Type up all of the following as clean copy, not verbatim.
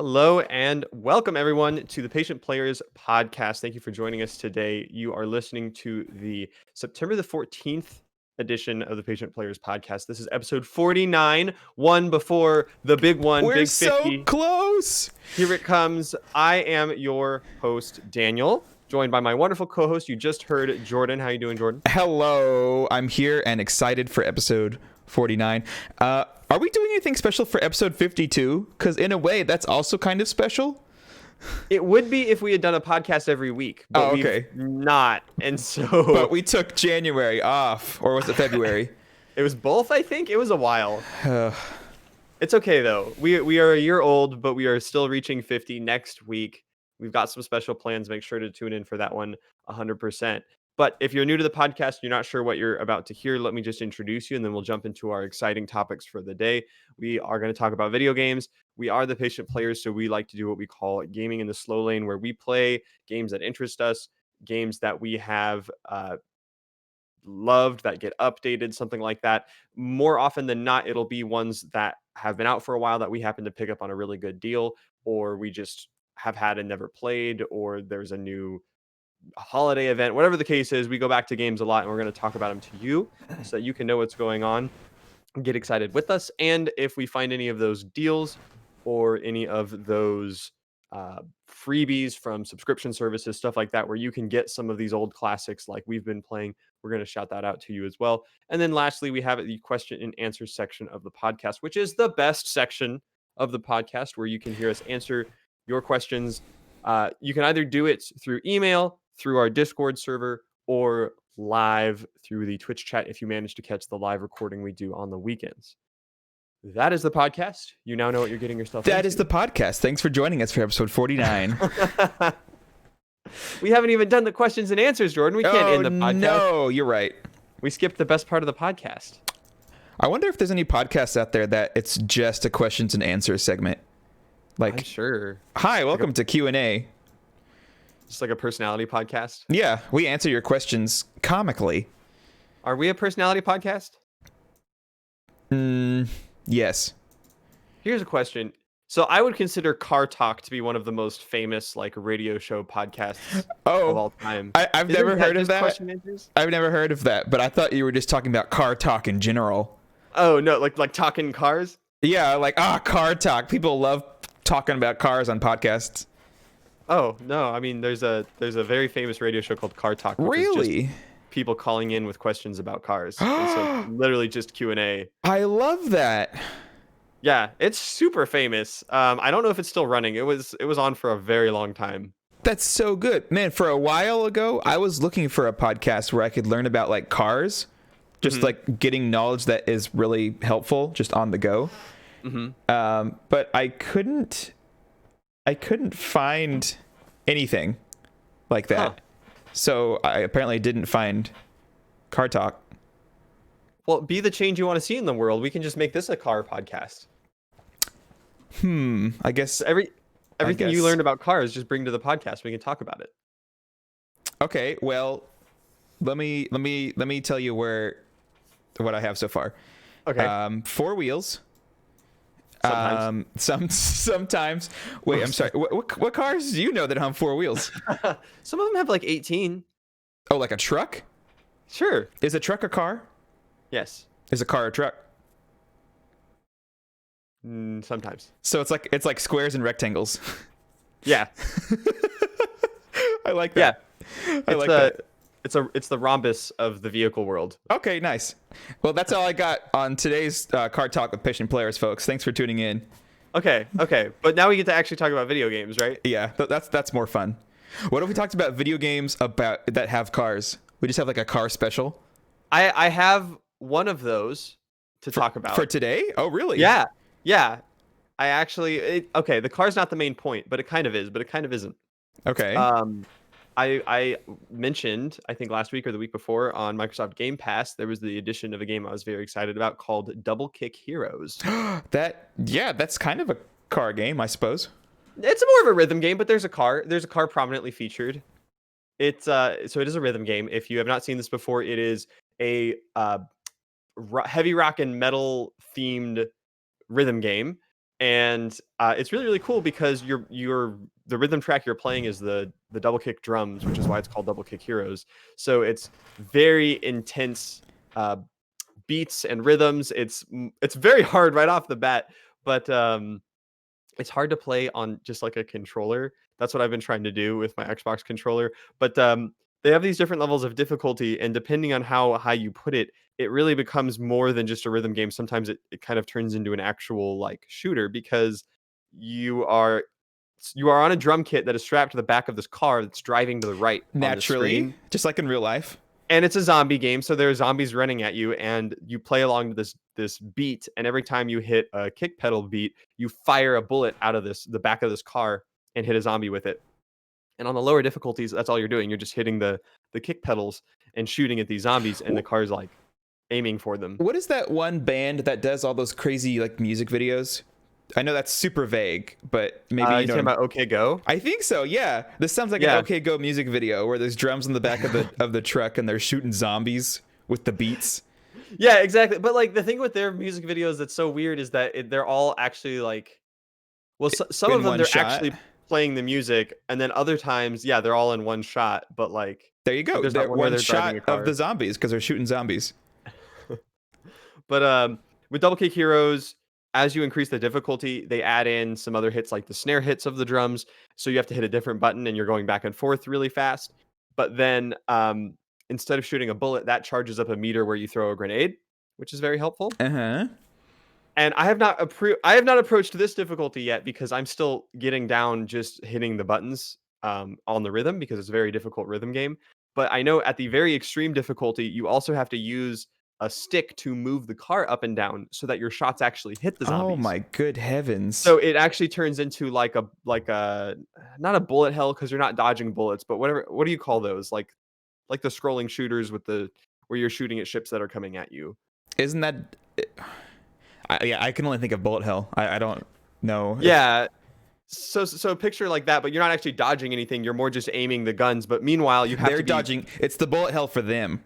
Hello and welcome everyone to the Patient Players podcast. Thank you for joining us today. You are listening to the September the 14th edition of the Patient Players podcast. This is episode 49, one before the big one, We're big so 50. close. Here it comes. I am your host, Daniel, joined by my wonderful co-host. You just heard Jordan. How you doing, Jordan? Hello. I'm here and excited for episode 49. Are we doing anything special for episode 52? Because in a way, that's also kind of special. It would be if we had done a podcast every week, but we've not. And so... But we took January off, or was it February? It was both, I think. It was a while. It's okay, though. We are a year old, but we are still reaching 50 next week. We've got some special plans. Make sure to tune in for that one 100%. But if you're new to the podcast, you're not sure what you're about to hear, let me just introduce you, and then we'll jump into our exciting topics for the day. We are going to talk about video games. We are the Patient Players, so we like to do what we call gaming in the slow lane, where we play games that interest us, games that we have loved, that get updated, something like that. More often than not, it'll be ones that have been out for a while that we happen to pick up on a really good deal, or we just have had and never played, or there's a new holiday event. Whatever the case is, we go back to games a lot, and we're going to talk about them to you so that you can know what's going on, get excited with us. And if we find any of those deals or any of those freebies from subscription services, stuff like that, where you can get some of these old classics like we've been playing, we're going to shout that out to you as well. And then lastly, we have the question and answer section of the podcast, which is the best section of the podcast, where you can hear us answer your questions. You can either do it through email, through our Discord server, or live through the Twitch chat if you manage to catch the live recording we do on the weekends. That is the podcast. You now know what you're getting yourself into. That is the podcast. Thanks for joining us for episode 49. We haven't even done the questions and answers, Jordan. We can't end the podcast. No, you're right. We skipped the best part of the podcast. I wonder if there's any podcasts out there that it's just a questions and answers segment. I'm sure. Hi, welcome to Q&A. Just like a personality podcast? Yeah, we answer your questions comically. Are we a personality podcast? Yes. Here's a question. So I would consider Car Talk to be one of the most famous radio show podcasts of all time. I've never heard of that. Question answers? I've never heard of that, but I thought you were just talking about car talk in general. Oh, no, like talking cars? Yeah, car talk. People love talking about cars on podcasts. Oh, no, I mean, there's a very famous radio show called Car Talk. Which really? Is just people calling in with questions about cars. And so literally just Q&A. I love that. Yeah, it's super famous. I don't know if it's still running. It was on for a very long time. That's so good. Man, for a while ago, I was looking for a podcast where I could learn about cars. Just getting knowledge that is really helpful just on the go. But I couldn't find anything like that. Huh. So I apparently didn't find Car Talk. Well, be the change you want to see in the world. We can just make this a car podcast. I guess everything you learned about cars, just bring to the podcast. We can talk about it. Okay, well, let me tell you what I have so far. Okay. 4 wheels. Sometimes. Sometimes. Wait, I'm sorry. What cars do you know that have 4 wheels? Some of them have 18. Oh, like a truck? Sure. Is a truck a car? Yes. Is a car a truck? Sometimes. So it's like squares and rectangles. Yeah. I like that. Yeah. I like that. It's the rhombus of the vehicle world. Okay, nice. Well, that's all I got on today's Car Talk with Patient Players, folks. Thanks for tuning in. Okay. But now we get to actually talk about video games, right? Yeah, that's more fun. What if we talked about video games that have cars? We just have a car special. I have one of those to talk about. For today? Oh, really? Yeah. I actually... the car's not the main point, but it kind of is, but it kind of isn't. Okay. I mentioned, I think last week or the week before, on Microsoft Game Pass, there was the addition of a game I was very excited about called Double Kick Heroes. That's kind of a car game, I suppose. It's more of a rhythm game, but there's a car prominently featured. It's so it is a rhythm game. If you have not seen this before, it is a heavy rock and metal themed rhythm game And it's really really cool because you're the rhythm track you're playing is the double kick drums, which is why it's called Double Kick Heroes. So it's very intense uh, beats and rhythms. It's very hard right off the bat, but it's hard to play on just like a controller. That's what I've been trying to do with my Xbox controller. But they have these different levels of difficulty, and depending on how high you put it, it really becomes more than just a rhythm game. Sometimes it kind of turns into an actual like shooter because you are you are on a drum kit that is strapped to the back of this car that's driving to the right on the Naturally, screen. just like in real life. And it's a zombie game, so there are zombies running at you, and you play along to this beat. And every time you hit a kick pedal beat, you fire a bullet out of the back of this car and hit a zombie with it. And on the lower difficulties, that's all you're doing. You're just hitting the kick pedals and shooting at these zombies, and the car's like aiming for them. What is that one band that does all those crazy like music videos? I know that's super vague, but maybe you You know. talking about OK Go? I think so. Yeah, this sounds like an Yeah, OK Go music video where there's drums on the back of the truck and they're shooting zombies with the beats. yeah, exactly. But like the thing with their music videos that's so weird is that they're all actually like, well, some of In them one they're shot. actually playing the music, and then other times, yeah, they're all in one shot. But like There you go. there's that They're one where one they're driving shot a of the car. zombies because they're shooting zombies. But with Double Kick Heroes, as you increase the difficulty, they add in some other hits like the snare hits of the drums. So you have to hit a different button and you're going back and forth really fast. But then instead of shooting a bullet, that charges up a meter where you throw a grenade, which is very helpful. Uh huh. And I have not approached this difficulty yet because I'm still getting down just hitting the buttons on the rhythm because it's a very difficult rhythm game. But I know at the very extreme difficulty, you also have to use a stick to move the car up and down so that your shots actually hit the Oh zombies. my good heavens! So it actually turns into like a not a bullet hell because you're not dodging bullets, but whatever. What do you call those? Like the scrolling shooters with the where you're shooting at ships that are coming at you. Isn't that? Yeah, I can only think of bullet hell. I don't know if Yeah, so picture like that, but you're not actually dodging anything. You're more just aiming the guns. But meanwhile, you have they're to be dodging. It's the bullet hell for them,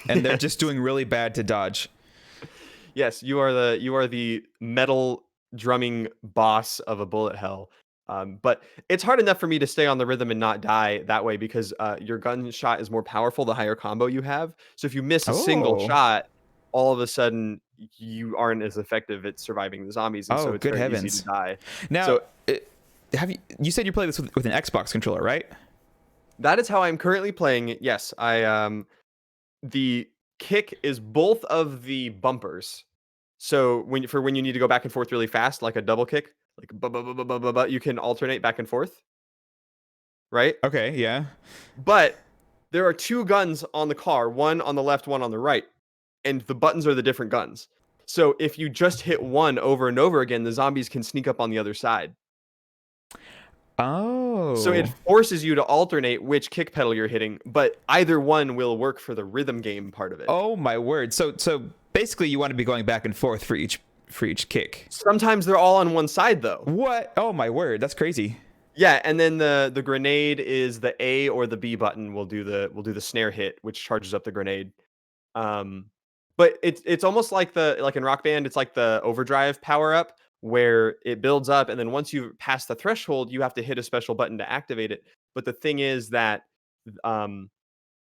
and they're just yes, doing really bad to dodge. yes. You are the metal drumming boss of a bullet hell. But it's hard enough for me to stay on the rhythm and not die that way because your gunshot is more powerful the higher combo you have. So if you miss a single Oh, shot, all of a sudden you aren't as effective at surviving the zombies, and so oh, it's good very easy to heavens! die. Now, So have you? You said you play this with an Xbox controller, right? that is how I'm currently playing it. Yes, I the kick is both of the bumpers. So when you need to go back and forth really fast, like a double kick, like you can alternate back and forth, right? Okay, yeah. But there are two guns on the car, one on the left, one on the right, and the buttons are the different guns. So if you just hit one over and over again, the zombies can sneak up on the other side. So it Oh, forces you to alternate which kick pedal you're hitting, but either one will work for the rhythm game part of it. oh my word! So basically, you want to be going back and forth for each kick. Sometimes they're all on one side though. What? Oh my word! That's crazy. Yeah, and then the grenade is the A or the B button will do the snare hit, which charges up the grenade. Um, but it's almost like the like in Rock Band, it's like the overdrive power up where it builds up, and then once you pass the threshold, you have to hit a special button to activate it. But the thing is that um,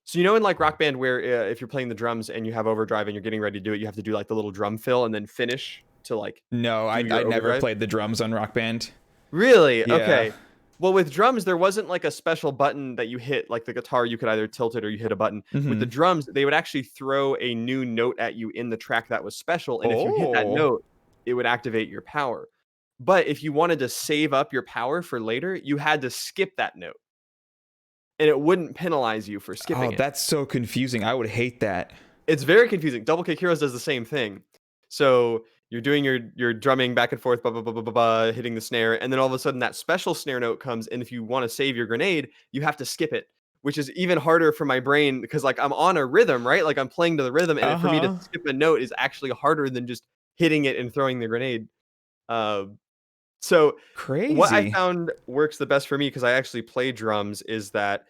so you know in like Rock Band where if you're playing the drums and you have overdrive and you're getting ready to do it, you have to do like the little drum fill and then finish to like No, do I your never overdrive. played the drums on Rock Band. Really? Yeah. Okay. Well, with drums, there wasn't like a special button that you hit. Like the guitar, you could either tilt it or you hit a button. With the Mm-hmm. drums, they would actually throw a new note at you in the track that was special. And if you hit that Oh. note, it would activate your power. But if you wanted to save up your power for later, you had to skip that note. And it wouldn't penalize you for Oh, skipping it. that's so confusing. I would hate that. It's very confusing. Double Kick Heroes does the same thing. So you're doing your drumming back and forth, blah, blah, blah, blah, blah, blah, hitting the snare, and then all of a sudden that special snare note comes, and if you want to save your grenade, you have to skip it, which is even harder for my brain because like I'm on a rhythm, right? Like I'm playing to the rhythm, and for me to Uh-huh. skip a note is actually harder than just hitting it and throwing the grenade. Uh, so what I Crazy. found works the best for me because I actually play drums is that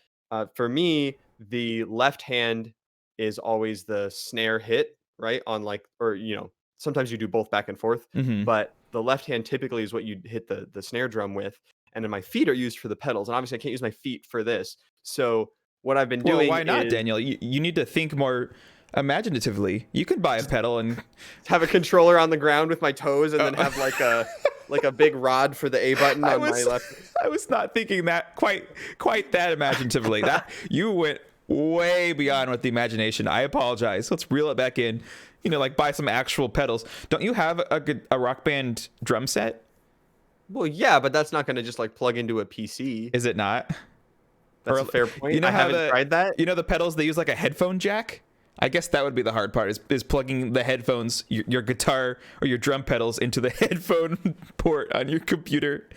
for me the left hand is always the snare hit right on like or sometimes you do both back and forth Mm-hmm. but the left hand typically is what you hit the snare drum with, and then my feet are used for the pedals. And obviously, I can't use my feet for this. So what I've been Well, doing why not, is Daniel? You need to think more imaginatively. You could buy a pedal and have a controller on the ground with my toes, and then have like a big rod for the A button I on my was left. I was not thinking that quite that imaginatively. That you went way beyond with the imagination. I apologize. Let's reel it back in. Like buy some actual pedals. Don't you have a Rock Band drum set? Well, yeah, but that's not going to just like plug into a PC. Is it not? That's Or a fair point. I haven't tried that. the pedals they use like a headphone jack? I guess that would be the hard part is plugging the headphones, your guitar or your drum pedals into the headphone port on your computer.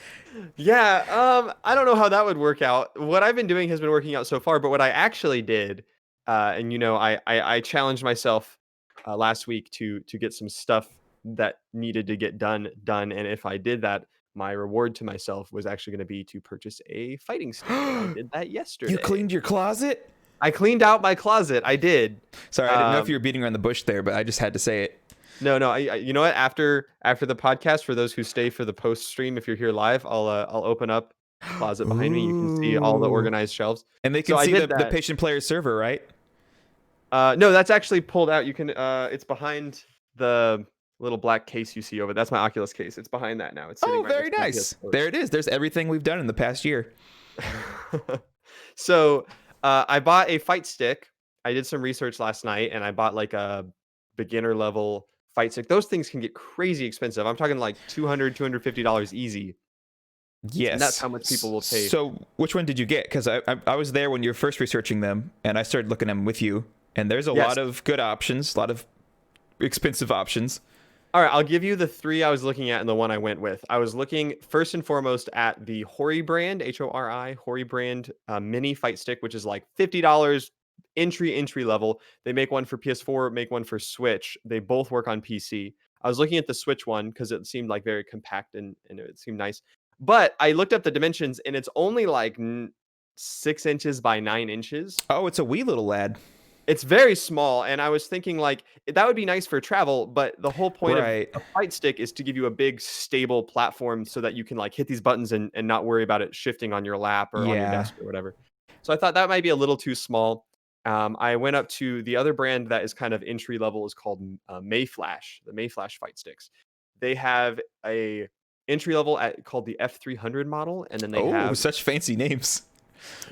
Yeah, I don't know how that would work out. What I've been doing has been working out so far, but what I actually did, and I challenged myself last week to get some stuff that needed to get done, and if I did that, my reward to myself was actually going to be to purchase a fighting stick, and I did that You yesterday. cleaned your closet? I cleaned out my closet. I did. Sorry, I didn't know if you were beating around the bush there, but I just had to say it. No. You know what? After the podcast, for those who stay for the post stream, if you're here live, I'll open up the closet behind me. You can see all the Ooh. organized shelves. And they So can I see did the that. patient player server, right? No, that's actually pulled out. You can. It's behind the little black case you see over. That's my Oculus case. It's behind that now. It's sitting Oh, right very next to my nice. PS4. There it is. There's everything we've done in the past year. So I bought a fight stick. I did some research last night, and I bought like a beginner level fight stick. Those things can get crazy expensive. I'm talking like $250 easy, and that's Yes. how much people will pay. So which one did you get? Because I was there when you were first researching them, and I started looking at them with you. And there's a Yes. lot of good options, a lot of expensive options. All right, I'll give you the three I was looking at and the one I went with. I was looking first and foremost at the Hori brand, Hori, Hori brand mini fight stick, which is like $50 entry level. They make one for PS4, make one for Switch. They both work on PC. I was looking at the Switch one because it seemed like very compact and it seemed nice. But I looked up the dimensions and it's only like 6 inches by 9 inches. Oh, it's a wee little lad. It's very small, and I was thinking like that would be nice for travel, but the whole point of Right. a fight stick is to give you a big stable platform so that you can like hit these buttons and not worry about it shifting on your lap or on your Yeah. desk or whatever. So I thought that might be a little too small. I went up to the other brand that is kind of entry level is called Mayflash, the Mayflash fight sticks. They have a entry level called the F300 model, and then Oh, such fancy names.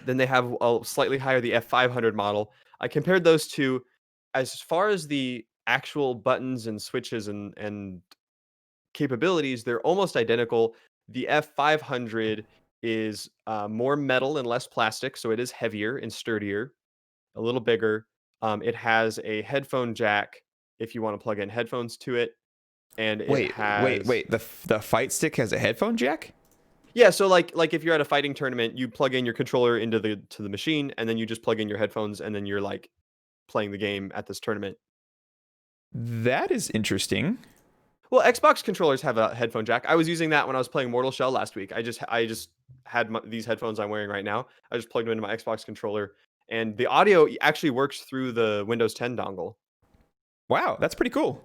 they have a slightly higher, the F500 model. I compared those two. As far as the actual buttons and switches and capabilities, they're almost identical. The F500 is more metal and less plastic, so it is heavier and sturdier, a little bigger. It has a headphone jack if you want to plug in headphones to it, and it Wait. has The fight stick has a headphone jack? yeah. So like if you're at a fighting tournament, you plug in your controller into the machine, and then you just plug in your headphones, and then you're like playing the game at this tournament. That is interesting. Well, Xbox controllers have a headphone jack. I was using that when I was playing Mortal Shell last week. I just had these headphones I'm wearing right now. I just plugged them into my Xbox controller, and the audio actually works through the Windows 10 dongle. Wow, that's pretty cool.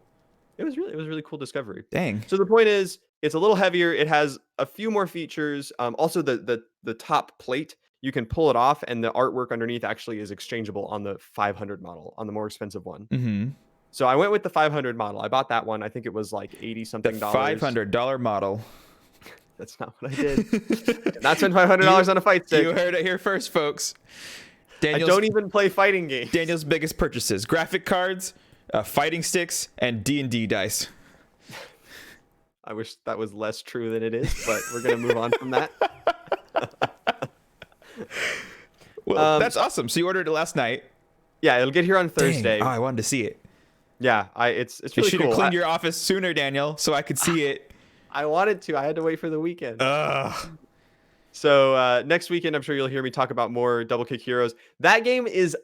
It was a really cool discovery. Dang. So the point is, it's a little heavier. It has a few more features. Also, the top plate, you can pull it off, and the artwork underneath actually is exchangeable on the 500 model, on the more expensive one. Mm-hmm. So I went with the 500 model. I bought that one. I think it was like 80 The something dollars. $500 model. That's not what I did. Did not spend $500 on a fight stick. You heard it here first, folks. I don't even play fighting games. Daniel's biggest purchases: graphic cards, fighting sticks, and D&D dice. I wish that was less true than it is, but we're gonna move on from that. Well, that's awesome. So you ordered it last night. Yeah, it'll get here on Thursday. Dang. Oh, I wanted to see it. Yeah, it's You really should cool. have cleaned your office sooner, Daniel, so I could see it. I wanted to. I had to wait for the weekend. Ugh. So next weekend, I'm sure you'll hear me talk about more Double Kick Heroes. That game is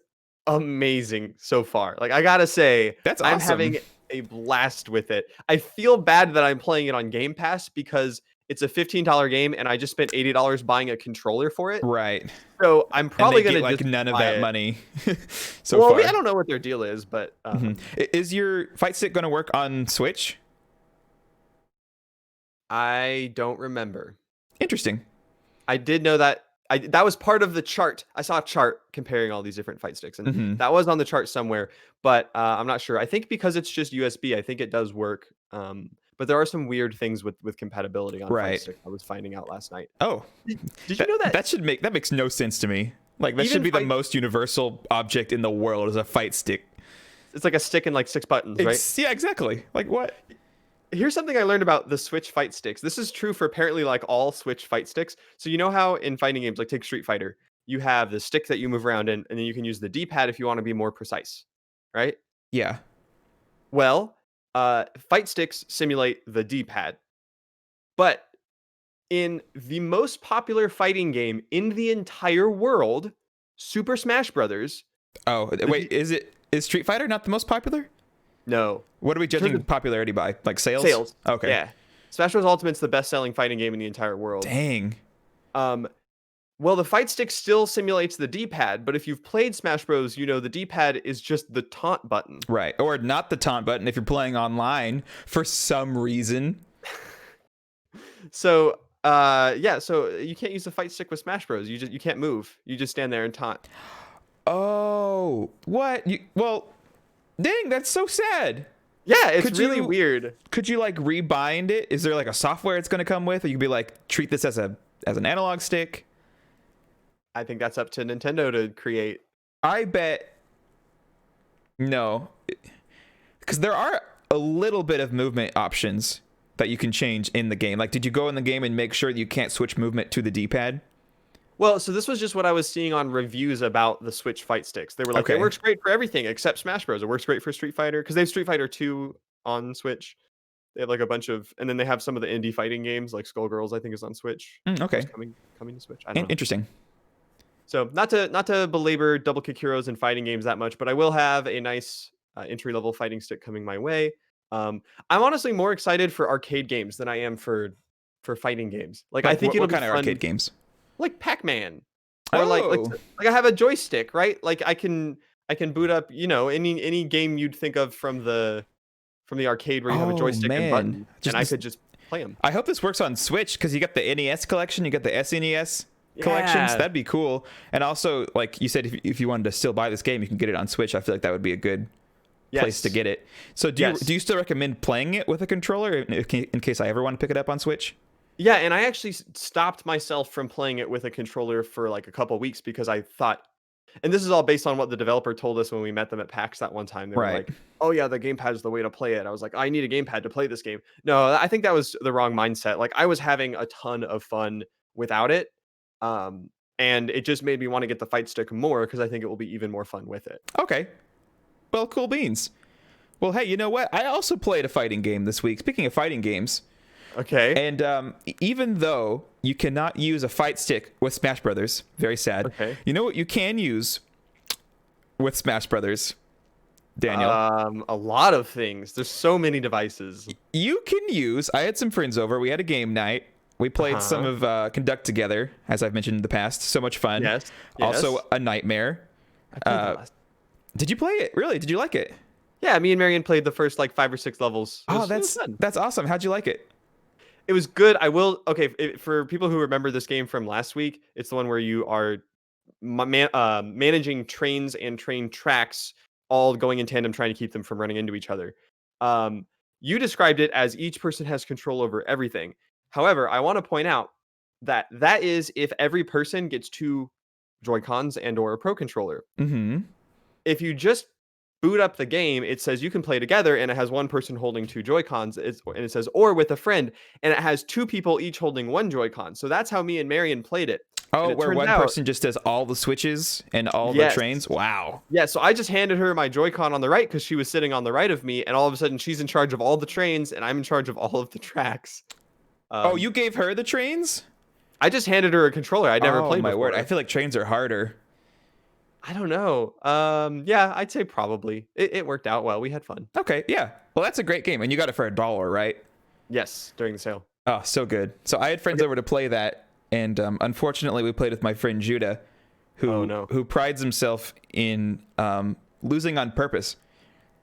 amazing so far. Like I gotta say, That's I'm awesome. having a blast with it. I feel bad that I'm playing it on Game Pass because it's a $15 game and I just spent $80 buying a controller for it. Right. So I'm probably and they gonna get, like just none of buy that it. money so Well, far. I don't know what their deal is, but Is your fight stick going to work on Switch? I don't remember. Interesting. I did know that that was part of the chart. I saw a chart comparing all these different fight sticks, and Hmm. that was on the chart somewhere. But I'm not sure. I think because it's just USB, I think it does work. But there are some weird things with compatibility on fight Right. sticks. I was finding out last night. Oh, Did you know that that makes no sense to me. Like that should even be the fight? most universal object in the world is a fight stick. It's like a stick and like 6 buttons, right? Yeah, exactly. Like what? Here's something I learned about the Switch fight sticks. This is true for apparently like all Switch fight sticks. So you know how in fighting games, like take Street Fighter, you have the stick that you move around in, and then you can use the D-pad if you want to be more precise, right? Yeah. Well, fight sticks simulate the D-pad, but in the most popular fighting game in the entire world, Super Smash Brothers, Oh, the wait, D- is Street Fighter not the most popular? no, What are we for judging the popularity by? Like sales? sales, Okay. yeah, Smash Bros. Ultimate's the best-selling fighting game in the entire world. Dang. Um, Well, the fight stick still simulates the D-pad, but if you've played Smash Bros, you know the D-pad is just the taunt button. Right. Or not the taunt button if you're playing online for some reason. So, yeah, so you can't use the fight stick with Smash Bros. You can't move. You just stand there and taunt. Oh, what? Well, dang, that's so sad. Yeah, it's Could really you weird. could you like rebind it? Is there like a software it's going to come with, or you could be like treat this as an analog stick? I think that's up to Nintendo to create. I bet no, because there are a little bit of movement options that you can change in the game. Like, did you go in the game and make sure that you can't switch movement to the D-pad? Well, so this was just what I was seeing on reviews about the Switch fight sticks. They were like, Okay. it works great for everything except Smash Bros. It works great for Street Fighter because they have Street Fighter 2 on Switch. They have like a bunch of, and then they have some of the indie fighting games like Skullgirls, I think is on Switch. Okay. It's coming to Switch. I don't know. Interesting. So not to belabor double kick heroes and fighting games that much, but I will have a nice entry level fighting stick coming my way. I'm honestly more excited for arcade games than I am for fighting games. Like I Like, think it'll what be kind of fun, arcade games? like Pac-Man, or like Oh. like I have a joystick, right? Like I can boot up, any game you'd think of from the arcade where you have a Oh joystick and man. button, Just and I this, could just play them. I hope this works on Switch because you got the NES collection, you got the SNES collections. Yeah. That'd be cool. And also, like you said, if you wanted to still buy this game, you can get it on Switch. I feel like that would be a good place to Yes. get it. So Yes. do you still recommend playing it with a controller in case I ever want to pick it up on Switch? Yeah, and I actually stopped myself from playing it with a controller for like a couple weeks because I thought, and this is all based on what the developer told us when we met them at PAX that one time. They were Right. like, "Oh yeah, the gamepad is the way to play it." I was like, "I need a gamepad to play this game." No, I think that was the wrong mindset. Like I was having a ton of fun without it, and it just made me want to get the fight stick more because I think it will be even more fun with it. Okay. Well, cool beans. Well, hey, you know what? I also played a fighting game this week. Speaking of fighting games, Okay. and even though you cannot use a fight stick with Smash Brothers, very sad. Okay. You know what you can use with Smash Brothers, Daniel? A lot of things. There's so many devices. You can use. I had some friends over. We had a game night. We played some of Conduct together, as I've mentioned in the past. So much fun. Yes. Also, yes. a Nightmare. I played that last. Did you play it? Really? Did you like it? Yeah, me and Marion played the first like 5 or 6 levels. It Oh, was fun. that's awesome. How'd you like it? It was good. I will. Okay, for people who remember this game from last week, it's the one where you are managing trains and train tracks, all going in tandem, trying to keep them from running into each other. You described it as each person has control over everything. However, I want to point out that that is if every person gets 2 Joy-Cons and or a Pro controller. Mm-hmm. If you just boot up the game, it says you can play together, and it has one person holding 2 Joy-Cons, and it says or with a friend, and it has 2 people each holding 1 Joy-Con. So that's how me and Marion played it. Oh, And where turns one out- person just does all the switches and all the Yes. trains? Wow. Yeah, so I just handed her my Joy-Con on the right because she was sitting on the right of me, and all of a sudden she's in charge of all the trains, and I'm in charge of all of the tracks. Oh, you gave her the trains? I just handed her a controller. I'd never Oh, played my before. word. I feel like trains are harder. I don't know. Yeah, I'd say probably. It worked out well. We had fun. Okay, yeah. Well, that's a great game, and you got it for $1, right? Yes, during the sale. Oh, so good. So I had friends over to play that, and unfortunately, we played with my friend Judah, who prides himself in losing on purpose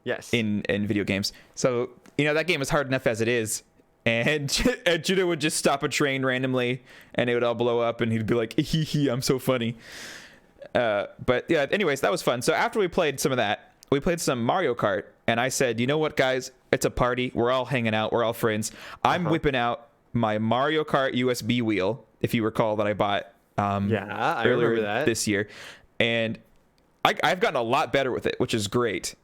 Yes. in video games. So that game is hard enough as it is, And, and Judah would just stop a train randomly, and it would all blow up, and he'd be like, hee hee, I'm so funny. But yeah, anyways, that was fun. So after we played some of that, we played some Mario Kart, and I said, you know what, guys? It's a party. We're all hanging out. We're all friends. I'm whipping out my Mario Kart USB wheel, if you recall, that I bought I earlier remember that. this year. And I've gotten a lot better with it, which is great.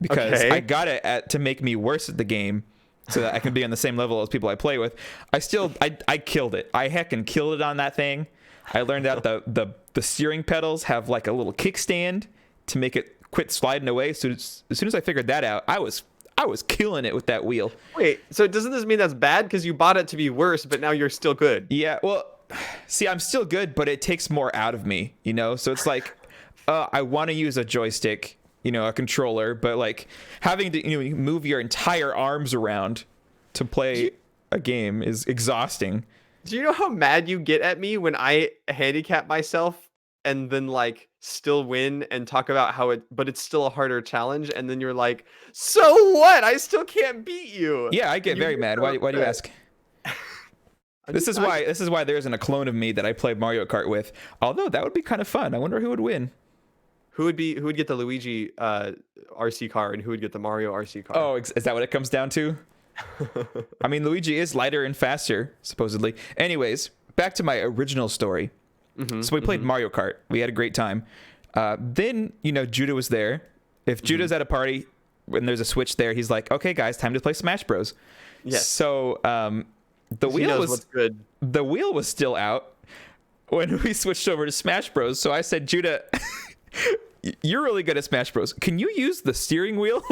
Because I got it to make me worse at the game so that I can be on the same level as people I play with. I killed it. I heckin' killed it on that thing. I learned that the steering pedals have like a little kickstand to make it quit sliding away. So as soon as I figured that out, I was killing it with that wheel. Wait, so doesn't this mean that's bad because you bought it to be worse, but now you're still good? Yeah, well, see, I'm still good, but it takes more out of me, you know? So it's like, I want to use a joystick, you know, a controller, but like having to, you know, move your entire arms around to play a game is exhausting. Do you know how mad you get at me when I handicap myself and then like still win and talk about how but it's still a harder challenge, and then you're like, so what? I still can't beat you. Yeah, I get very mad. Why do you ask? This is why there isn't a clone of me that I play Mario Kart with. Although that would be kind of fun. I wonder who would win. Who would get the Luigi RC car, and who would get the Mario RC car? Oh, is that what it comes down to? I mean, Luigi is lighter and faster, supposedly. Anyways, back to my original story. So we played Mario Kart. We had a great time. Then, you know, Judah was there. If Judah's at a party and there's a Switch there, he's like, okay, guys, time to play Smash Bros. Yes. So the wheel was still out when we switched over to Smash Bros. So I said, Judah, you're really good at Smash Bros. Can you use the steering wheel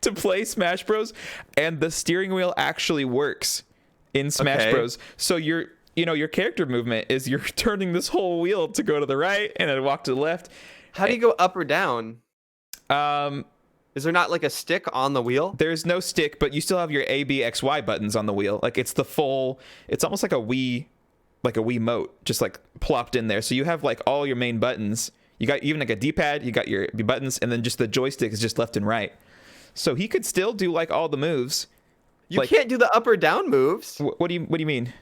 to play Smash Bros? And the steering wheel actually works in Smash Bros. So your character movement is you're turning this whole wheel to go to the right and then walk to the left. How do you go up or down? Is there not like a stick on the wheel? There's no stick, but you still have your A, B, X, Y buttons on the wheel. Like it's almost like a Wiimote, just like plopped in there. So you have like all your main buttons. You got even like a D-pad, you got your buttons, and then just the joystick is just left and right. So he could still do like all the moves. You can't do the up or down moves. What do you mean?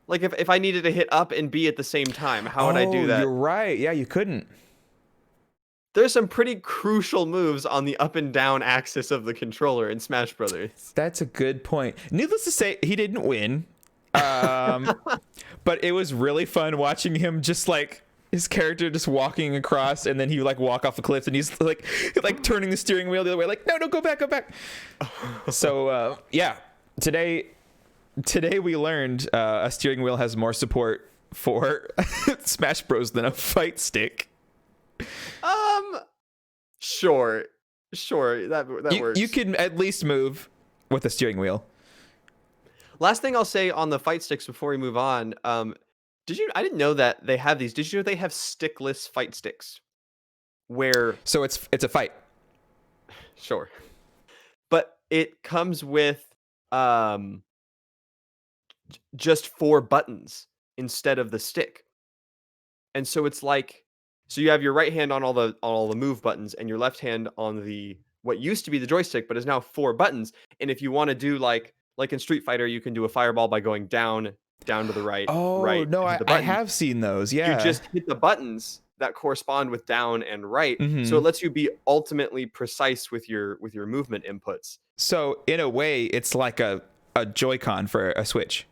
Like if I needed to hit up and B at the same time, how would I do that? You're right. Yeah, you couldn't. There's some pretty crucial moves on the up and down axis of the controller in Smash Brothers. That's a good point. Needless to say, he didn't win. But it was really fun watching him just like his character just walking across, and then he like walk off the cliff, and he's like turning the steering wheel the other way, like no, go back. So yeah, today we learned a steering wheel has more support for Smash Bros than a fight stick. Sure, that works. You can at least move with a steering wheel. Last thing I'll say on the fight sticks before we move on, I didn't know that they have these. Did you know they have stickless fight sticks? So it's a fight. Sure. But it comes with just 4 buttons instead of the stick. And so it's like, so you have your right hand on all the move buttons and your left hand on the what used to be the joystick but is now 4 buttons. And if you want to do like in Street Fighter, you can do a fireball by going down to the right. Oh, right, no, I have seen those. Yeah. You just hit the buttons that correspond with down and right. So it lets you be ultimately precise with your movement inputs. So in a way, it's like a Joy-Con for a Switch.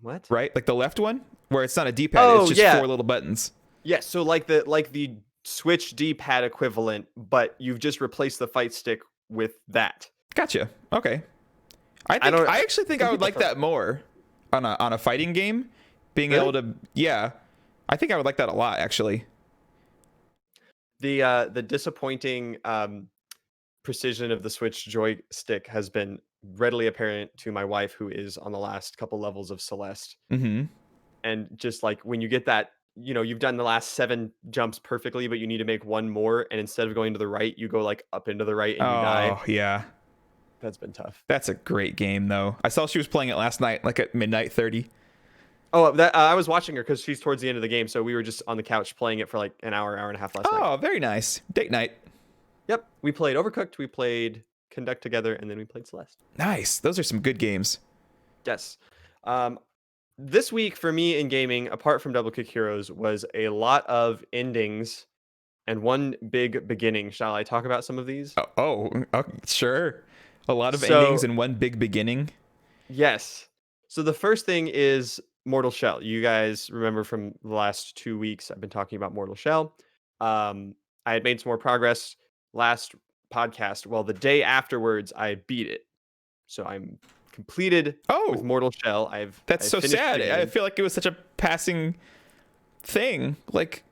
What? Right? Like the left one? Where it's not a D-pad, it's just 4 little buttons. Yes, so like the Switch D-pad equivalent, but you've just replaced the fight stick with that. Gotcha. Okay. I actually think I would like that more on a fighting game. Being able to, yeah. I think I would like that a lot, actually. The disappointing precision of the Switch joystick has been readily apparent to my wife, who is on the last couple levels of Celeste. And just like when you get that, you know, you've done the last 7 jumps perfectly, but you need to make 1 more, and instead of going to the right, you go like up into the right and you die. Oh, yeah. That's been tough. That's a great game, though. I saw she was playing it last night, like at midnight 30. Oh, I was watching her because she's towards the end of the game, so we were just on the couch playing it for like an hour and a half last night. Oh, very nice. Date night. Yep. We played Overcooked. We played conduct together, and then we played Celeste. Nice. Those are some good games. Yes. Um, this week for me in gaming, apart from Double Kick Heroes, was a lot of endings and one big beginning. Shall I talk about some of these? Sure. A lot of endings So, and one big beginning. yes. So the first thing is Mortal Shell. You guys remember from the last 2 weeks, I've been talking about Mortal Shell. I had made some more progress last podcast. Well, the day afterwards, I beat it. So I'm completed with Oh, Mortal Shell. that's I've so finished sad. the I game. feel like it was such a passing thing, like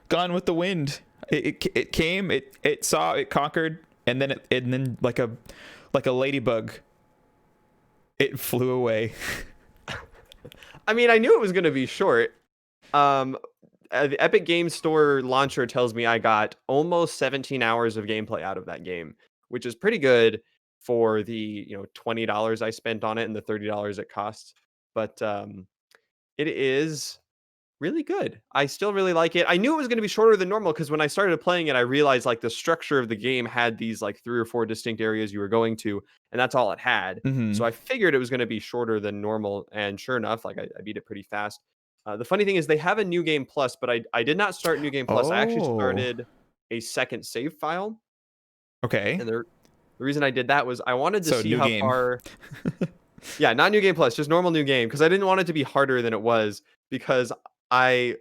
Gone with the Wind. It came, it saw, it conquered, and then like a ladybug, it flew away. I mean, I knew it was going to be short. Um, the Epic Games Store launcher tells me I got almost 17 hours of gameplay out of that game, which is pretty good for the $20 I spent on it and the $30 it costs. But it is really good. I still really like it. I knew it was going to be shorter than normal because when I started playing it, I realized like the structure of the game had these like 3 or 4 distinct areas you were going to, and that's all it had. So Hmm. I figured it was going to be shorter than normal, and sure enough, like I beat it pretty fast. The funny thing is they have a new game plus, but I did not start new game plus. I actually Oh, started a second save file, okay. and the reason I did that was I wanted to So see new how game. far. Yeah, not new game plus, just normal new game because I didn't want it to be harder than it was because I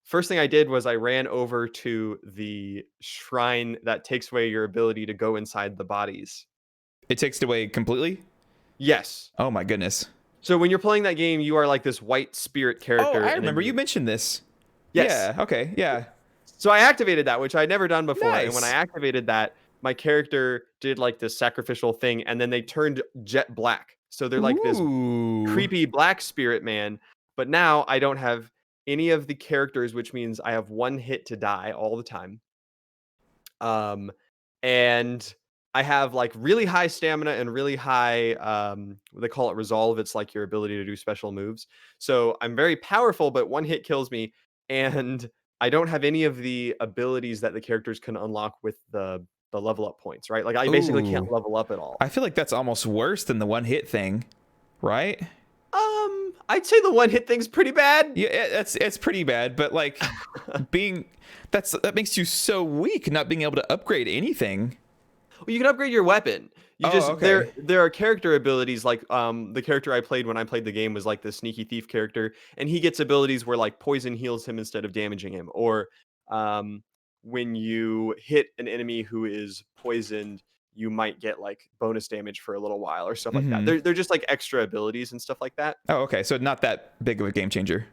first thing I did was I ran over to the shrine that takes away your ability to go inside the bodies. It takes it away completely. Yes. Oh my goodness. So when you're playing that game, you are like this white spirit Oh, character I and then remember you you. mentioned this. Yes. Yeah. Okay. Yeah. So I activated that, which I'd never done before, and when I Nice. activated that, my character did like this sacrificial thing and then they turned jet black. So they're like this Ooh. creepy black spirit man, but now I don't have any of the characters, which means I have one hit to die all the time. Um, and I have like really high stamina and really high they call it resolve. It's like your ability to do special moves. So I'm very powerful, but one hit kills me, and I don't have any of the abilities that the characters can unlock with the level up points, right? Like I basically can't Ooh. level up at all. I feel like that's almost worse than the one hit thing, right? I'd say the one hit thing's pretty bad. Yeah, it's pretty bad, but like being that makes you so weak not being able to upgrade anything. Well, you can upgrade your weapon. You Oh, just there okay. there are character abilities like the character I played when I played the game was like the sneaky thief character, and he gets abilities where like poison heals him instead of damaging him, or um when you hit an enemy who is poisoned, you might get like bonus damage for a little while or stuff like that. Mm-hmm. They're just like extra abilities and stuff like that. Oh, okay. So not that big of a game changer.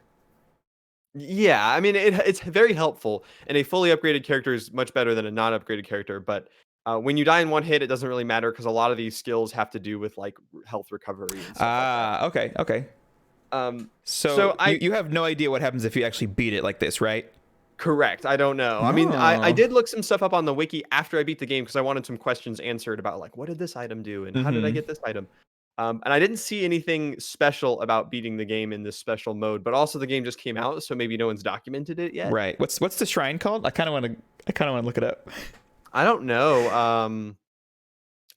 Yeah, I mean it's very helpful, and a fully upgraded character is much better than a not upgraded character. But when you die in one hit, it doesn't really matter because a lot of these skills have to do with like health recovery and stuff like that. Ah, okay, okay. So So you I you have no idea what happens if you actually beat it like this, right? correct. I don't know. I mean, I Oh. did look some stuff up on the wiki after I beat the game because I wanted some questions answered about like what did this item do and how did I Mm-hmm. get this item. And I didn't see anything special about beating the game in this special mode, but also the game just came out, so maybe no one's documented it yet. Right. What's the shrine called? I kind of want to look it up. I don't know.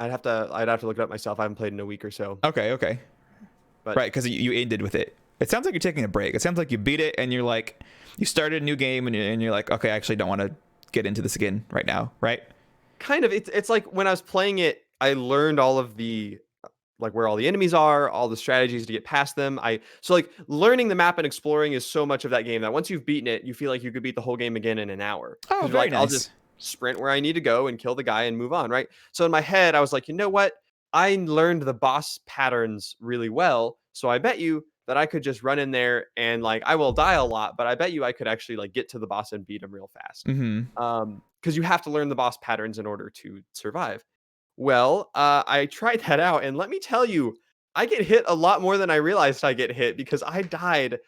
I'd have to look it up myself. I haven't played in a week or so. Okay, okay. But Right, because you ended with it. It sounds like you're taking a break. It sounds like you beat it and you're like, you started a new game and you're like, okay, I actually don't want to get into this again right now, right? kind of it's like when I was playing it, I learned all of the like where all the enemies are, all the strategies to get past them. So like learning the map and exploring is so much of that game that once you've beaten it, you feel like you could beat the whole game again in an hour Oh, because you're very like, I'll just nice. sprint where I need to go and kill the guy and move on, right? So in my head, I was like, you know what? I learned the boss patterns really well, so I bet you that I could just run in there and like I will die a lot, but I bet you I could actually like get to the boss and beat him real fast. Mm-hmm. Because you have to learn the boss patterns in order to survive. Well, I tried that out, and let me tell you, I get hit a lot more than I realized I get hit because I died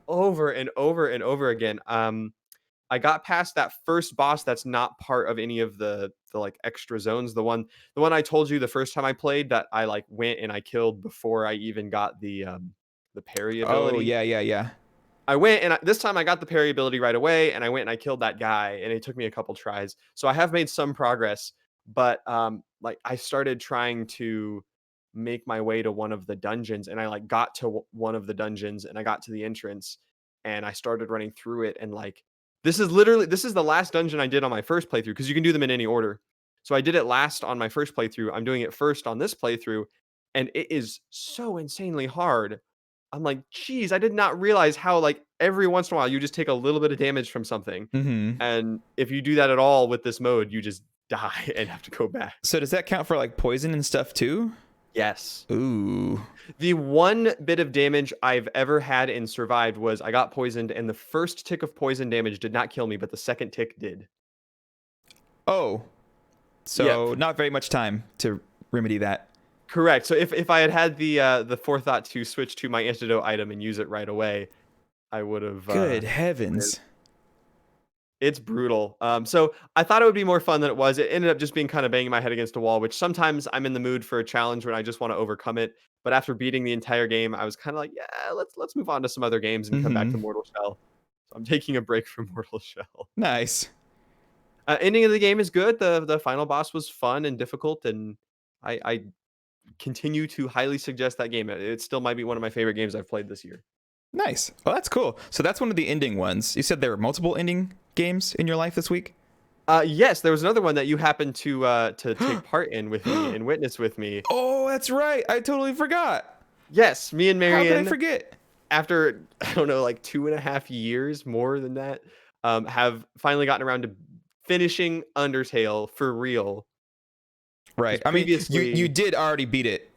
over and over and over again. I got past that first boss that's not part of any of the like extra zones. The one I told you the first time I played that I like went and I killed before I even got the parry Oh, ability. yeah, yeah, yeah. I went and this time I got the parry ability right away, and I went and I killed that guy, and it took me a couple tries. So I have made some progress, but like I started trying to make my way to one of the dungeons, and I like got to one of the dungeons, and I got to the entrance, and I started running through it, and like this is the last dungeon I did on my first playthrough because you can do them in any order. So I did it last on my first playthrough. I'm doing it first on this playthrough, and it is so insanely hard. I'm like, geez, I did not realize how like every once in a while you just take a little bit of damage from something, Mm-hmm. and if you do that at all with this mode, you just die and have to go back. So does that count for like poison and stuff too? Yes. Ooh. The one bit of damage I've ever had and survived was I got poisoned, and the first tick of poison damage did not kill me, but the second tick did. Oh. Yep. So not very much time to remedy that. Correct. So if I had had the forethought to switch to my antidote item and use it right away, I would have. Good heavens. It's brutal. So I thought it would be more fun than it was. It ended up just being kind of banging my head against a wall, which sometimes I'm in the mood for a challenge when I just want to overcome it. But after beating the entire game, I was kind of like, yeah, let's move on to some other games and come back to Mm-hmm. Mortal Shell. So I'm taking a break from Mortal Shell. Nice. Ending of the game is good. The final boss was fun and difficult, and I continue to highly suggest that game. It still might be one of my favorite games I've played this year. Nice. Well, that's cool. So that's one of the ending ones. You said there were multiple ending games in your life this week? Yes, there was another one that you happened to take part in with me and witness with me. Oh, that's right. I totally forgot. Yes, me and How could I Marion, forget? after I don't know, like 2.5 years, more than that, have finally gotten around to finishing Undertale for real. Right. Because I mean, you previously, did already beat it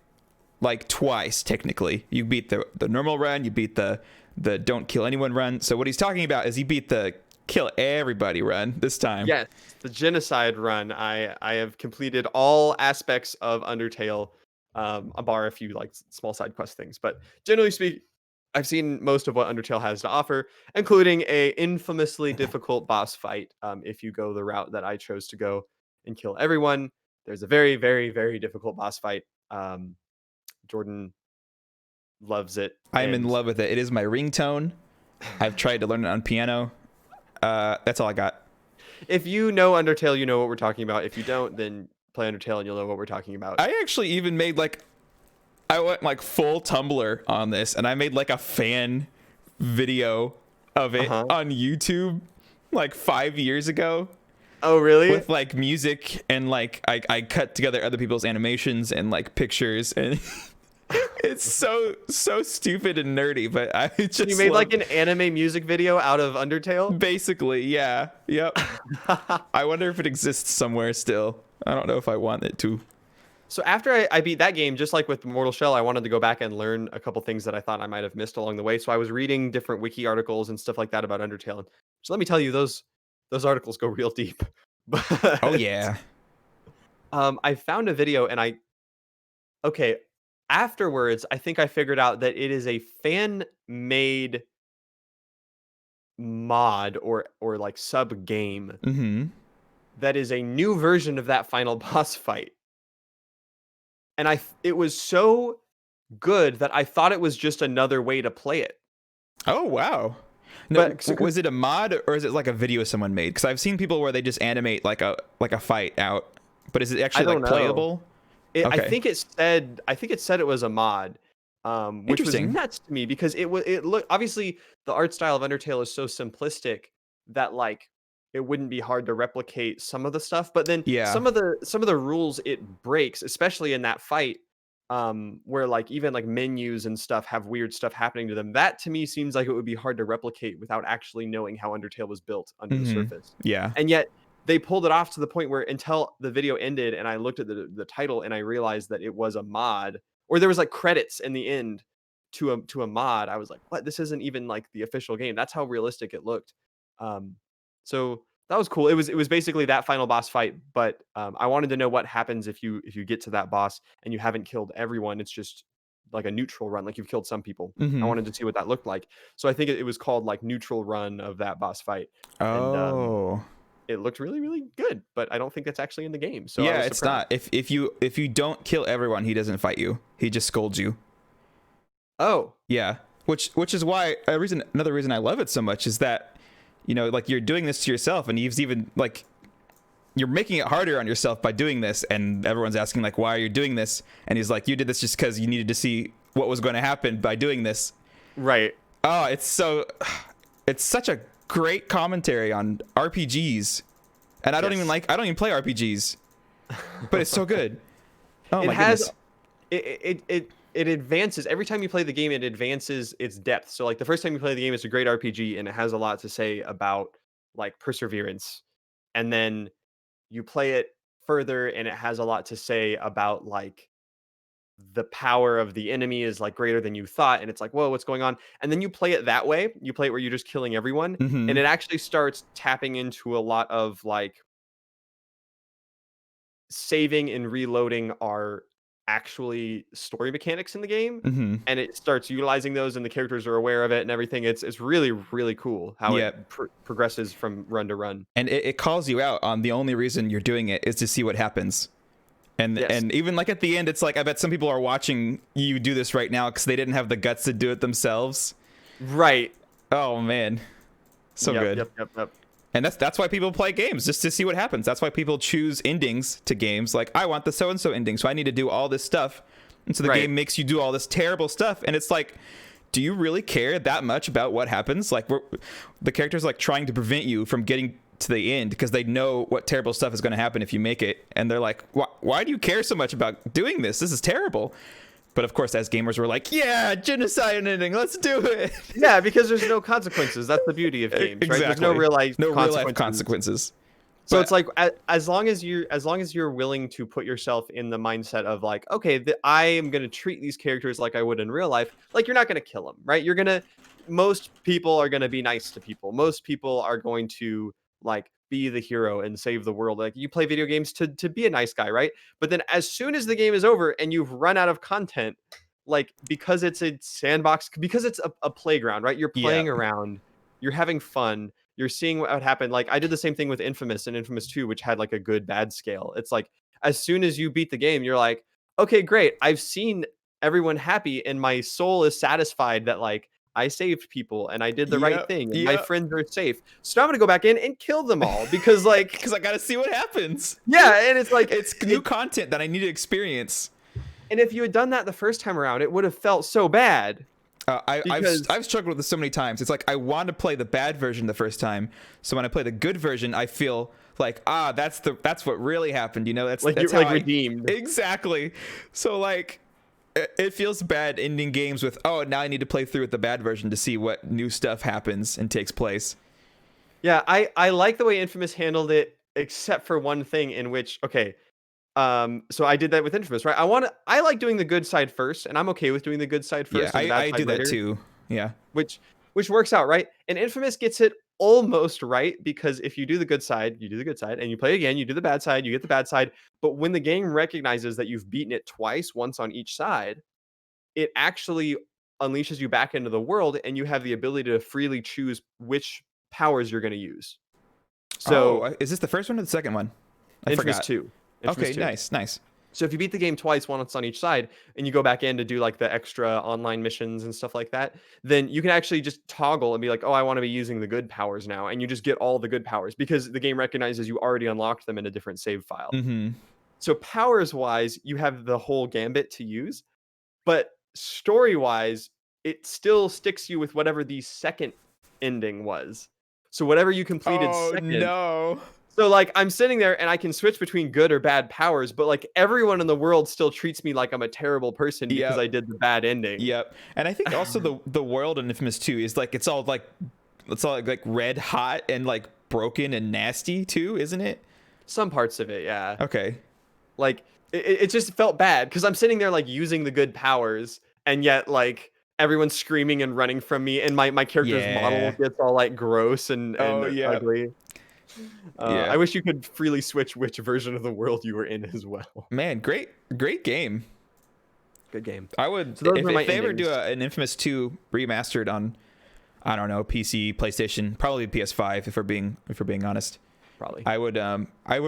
like twice technically. You beat the normal run, you beat the don't kill anyone run. So what he's talking about is he beat the kill everybody run this time. yes, the genocide run. I have completed all aspects of Undertale, bar a few like small side quest things. But generally speaking, I've seen most of what Undertale has to offer, including a infamously difficult boss fight. If you go the route that I chose to go and kill everyone, there's a very, very, very difficult boss fight. Jordan loves it, I'm in and love with it. It is my ringtone. I've tried to learn it on piano. That's all I got. if you know Undertale, you know what we're talking about. If you don't, then play Undertale and you'll know what we're talking about. I actually even made like I went like full Tumblr on this, and I made like a fan video of it Uh-huh. on YouTube like 5 years ago Oh, really? with like music, and like I cut together other people's animations and like pictures, and it's so stupid and nerdy, but I just You made love, like an anime music video out of Undertale? basically, yeah, yep. I wonder if it exists somewhere still. I don't know if I want it to. So after I beat that game, just like with Mortal Shell, I wanted to go back and learn a couple things that I thought I might have missed along the way. So I was reading different wiki articles and stuff like that about Undertale. So let me tell you, those articles go real deep. Oh But yeah. I found a video, and okay, afterwards, I think I figured out that it is a fan-made mod or like sub game Mm-hmm. that is a new version of that final boss fight. And it was so good that I thought it was just another way to play it. Oh wow. No, But so, was it a mod or is it like a video someone made? Because I've seen people where they just animate like a fight out, but is it I actually don't like know. playable? I Okay, think it said it was a mod, which was interesting. nuts to me because it looked, obviously the art style of Undertale is so simplistic that like it wouldn't be hard to replicate some of the stuff, but then Yeah. some of the rules it breaks, especially in that fight, where like even like menus and stuff have weird stuff happening to them. That to me seems like it would be hard to replicate without actually knowing how Undertale was built under the Mm-hmm. surface. Yeah. And yet they pulled it off to the point where until the video ended and I looked at the title and I realized that it was a mod, or there was like credits in the end to a mod. I was like, what? This isn't even like the official game. That's how realistic it looked. Um, so that was cool. It was basically that final boss fight, but I wanted to know what happens if you get to that boss and you haven't killed everyone. It's just like a neutral run, like you've killed some people. I Mm-hmm. wanted to see what that looked like. So I think it was called like neutral run of that boss fight. And Oh. it looked really, really good, but I don't think that's actually in the game. So I Yeah, was it's surprised. not. If you don't kill everyone, he doesn't fight you. He just scolds you. Oh, Yeah. Which is why another reason I love it so much is that, like you're doing this to yourself, and he's even like you're making it harder on yourself by doing this. And everyone's asking like, why are you doing this? And he's like, you did this just because you needed to see what was going to happen by doing this. Right. Oh, it's such a great commentary on RPGs. And I don't even play RPGs, but it's so good. Oh my goodness. It advances every time you play the game. It advances its depth. So like the first time you play the game, it's a great RPG and it has a lot to say about like perseverance. And then you play it further and it has a lot to say about like the power of the enemy is like greater than you thought. And it's like, whoa, what's going on? And then you play it that way. You play it where you're just killing everyone. And Mm-hmm. it actually starts tapping into a lot of like saving and reloading are actually story mechanics in the game, Mm-hmm. and it starts utilizing those and the characters are aware of it and everything. It's really, really cool how Yeah. it progresses from run to run. And it calls you out on the only reason you're doing it is to see what happens. And Yes. and even like at the end, it's like, I bet some people are watching you do this right now because they didn't have the guts to do it themselves. Right. Oh man, so good. Yep. And that's why people play games, just to see what happens. That's why people choose endings to games. Like, I want the so and so ending, so I need to do all this stuff. And so the game makes you do all this terrible stuff, and it's like, do you really care that much about what happens? Like, the character's like trying to prevent you from getting to the end because they know what terrible stuff is going to happen if you make it, and they're like, why do you care so much about doing this? This is terrible. But of course, as gamers, we're like, yeah, genocide ending, let's do it. Yeah, because there's no consequences. That's the beauty of games, right? There's no real life consequences. So it's like, as long as you're willing to put yourself in the mindset of like, okay, I am going to treat these characters like I would in real life. Like, you're not going to kill them, right? Most people are going to be nice to people. Most people are going to like be the hero and save the world. Like, you play video games to be a nice guy, right? But then as soon as the game is over and you've run out of content, like, because it's a sandbox, because it's a playground, right? You're playing around, you're having fun, you're seeing what would happen. Like, I did the same thing with Infamous and Infamous 2, which had like a good bad scale. It's like, as soon as you beat the game, you're like, okay, great. I've seen everyone happy and my soul is satisfied that like I saved people and I did the right thing and my friends are safe. So now I'm gonna go back in and kill them all because like I gotta see what happ's. Yeah, and it's like it's new content that I need to experience. And if you had done that the first time around, it would have felt so bad. I've struggled with this so many times. It's like, I want to play the bad version the first time, so when I play the good version, I feel like, that's what really happened. You know, that's you're how redeemed. Exactly. So like, it feels bad ending games with, now I need to play through with the bad version to see what new stuff happens and takes place. Yeah, I like the way Infamous handled it, except for one thing in which, okay, so I did that with Infamous, right? I like doing the good side first, and I'm okay with doing the good side first. Yeah, and I bad do side that later, too. Yeah. Which works out, right? And Infamous gets it almost right, because if you do the good side, you do the good side, and you play again, you do the bad side, you get the bad side. But when the game recognizes that you've beaten it twice, once on each side, it actually unleashes you back into the world, and you have the ability to freely choose which powers you're going to use. So, is this the first one or the second one? I Infamous forgot. 2. Okay, 2. nice. So if you beat the game twice, once on each side, and you go back in to do like the extra online missions and stuff like that, then you can actually just toggle and be like, oh, I want to be using the good powers now. And you just get all the good powers because the game recognizes you already unlocked them in a different save file. Mm-hmm. So powers wise, you have the whole gambit to use, but story wise, it still sticks you with whatever the second ending was. So whatever you completed second. No. So like, I'm sitting there and I can switch between good or bad powers, but like, everyone in the world still treats me like I'm a terrible person because I did the bad ending. Yep. And I think also the world in Infamous 2 is like, it's all like red hot and like broken and nasty too, isn't it? Some parts of it, yeah. Okay. Like, it just felt bad because I'm sitting there like using the good powers, and yet like everyone's screaming and running from me, and my character's model gets all like gross and ugly. I wish you could freely switch which version of the world you were in as well. Man, great game. Good game. I would, if they ever do an Infamous 2 remastered on, I don't know, PC, PlayStation, probably PS5 if we're being honest. Probably. I would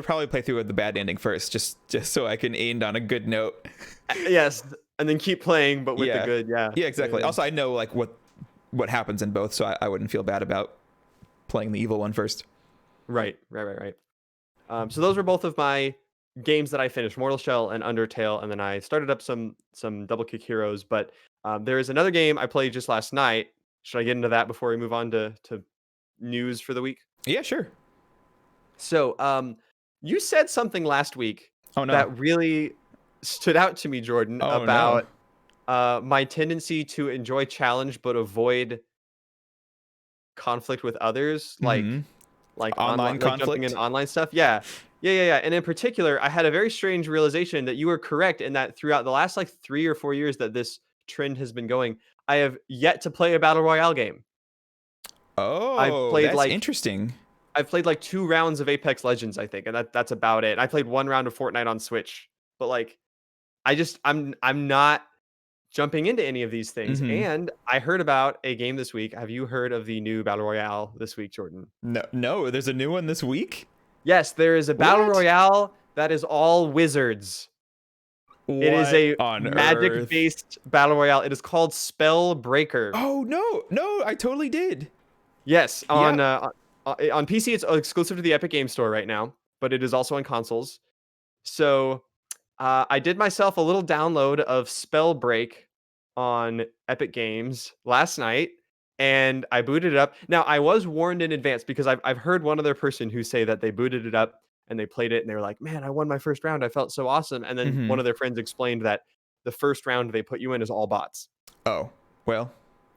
probably play through with the bad ending first, just so I can end on a good note. Yes, and then keep playing, but with the good. Yeah, exactly. Also, I know like what happens in both, so I wouldn't feel bad about playing the evil one first. Right. So those were both of my games that I finished, Mortal Shell and Undertale, and then I started up some Double Kick Heroes. But there is another game I played just last night. Should I get into that before we move on to news for the week? Yeah, sure. So you said something last week Oh no. that really stood out to me, Jordan, Oh no. about my tendency to enjoy challenge but avoid conflict with others, Mm-hmm. like Online online, like jumping in conflict. online stuff. Yeah. Yeah, yeah, yeah. And in particular, I had a very strange realization that you were correct in that throughout the last like 3 or 4 years that this trend has been going, I have yet to play a battle royale game. I've Oh, played that's like interesting. I've played like 2 rounds of Apex Legends, I think, and that's about it. I played 1 round of Fortnite on Switch, but like I'm not jumping into any of these things. Mm-hmm. And I heard about a game this week. Have you heard of the new battle royale this week, Jordan? No, no, there's a new one this week. Yes, there is a battle What? royale that is all wizards. It is What a on earth? magic-based battle royale. It is called Spellbreaker. Oh no, no, I totally did. Yes, Yep. on PC it's exclusive to the Epic Game Store right now, but it is also on consoles. So I did myself a little download of Spellbreak on Epic Games last night, and I booted it up. Now I was warned in advance because I've heard one other person who say that they booted it up and they played it and they were like, "Man, I won my first round. I felt so awesome." And then Mm-hmm. one of their friends explained that the first round they put you in is all bots. Oh, well,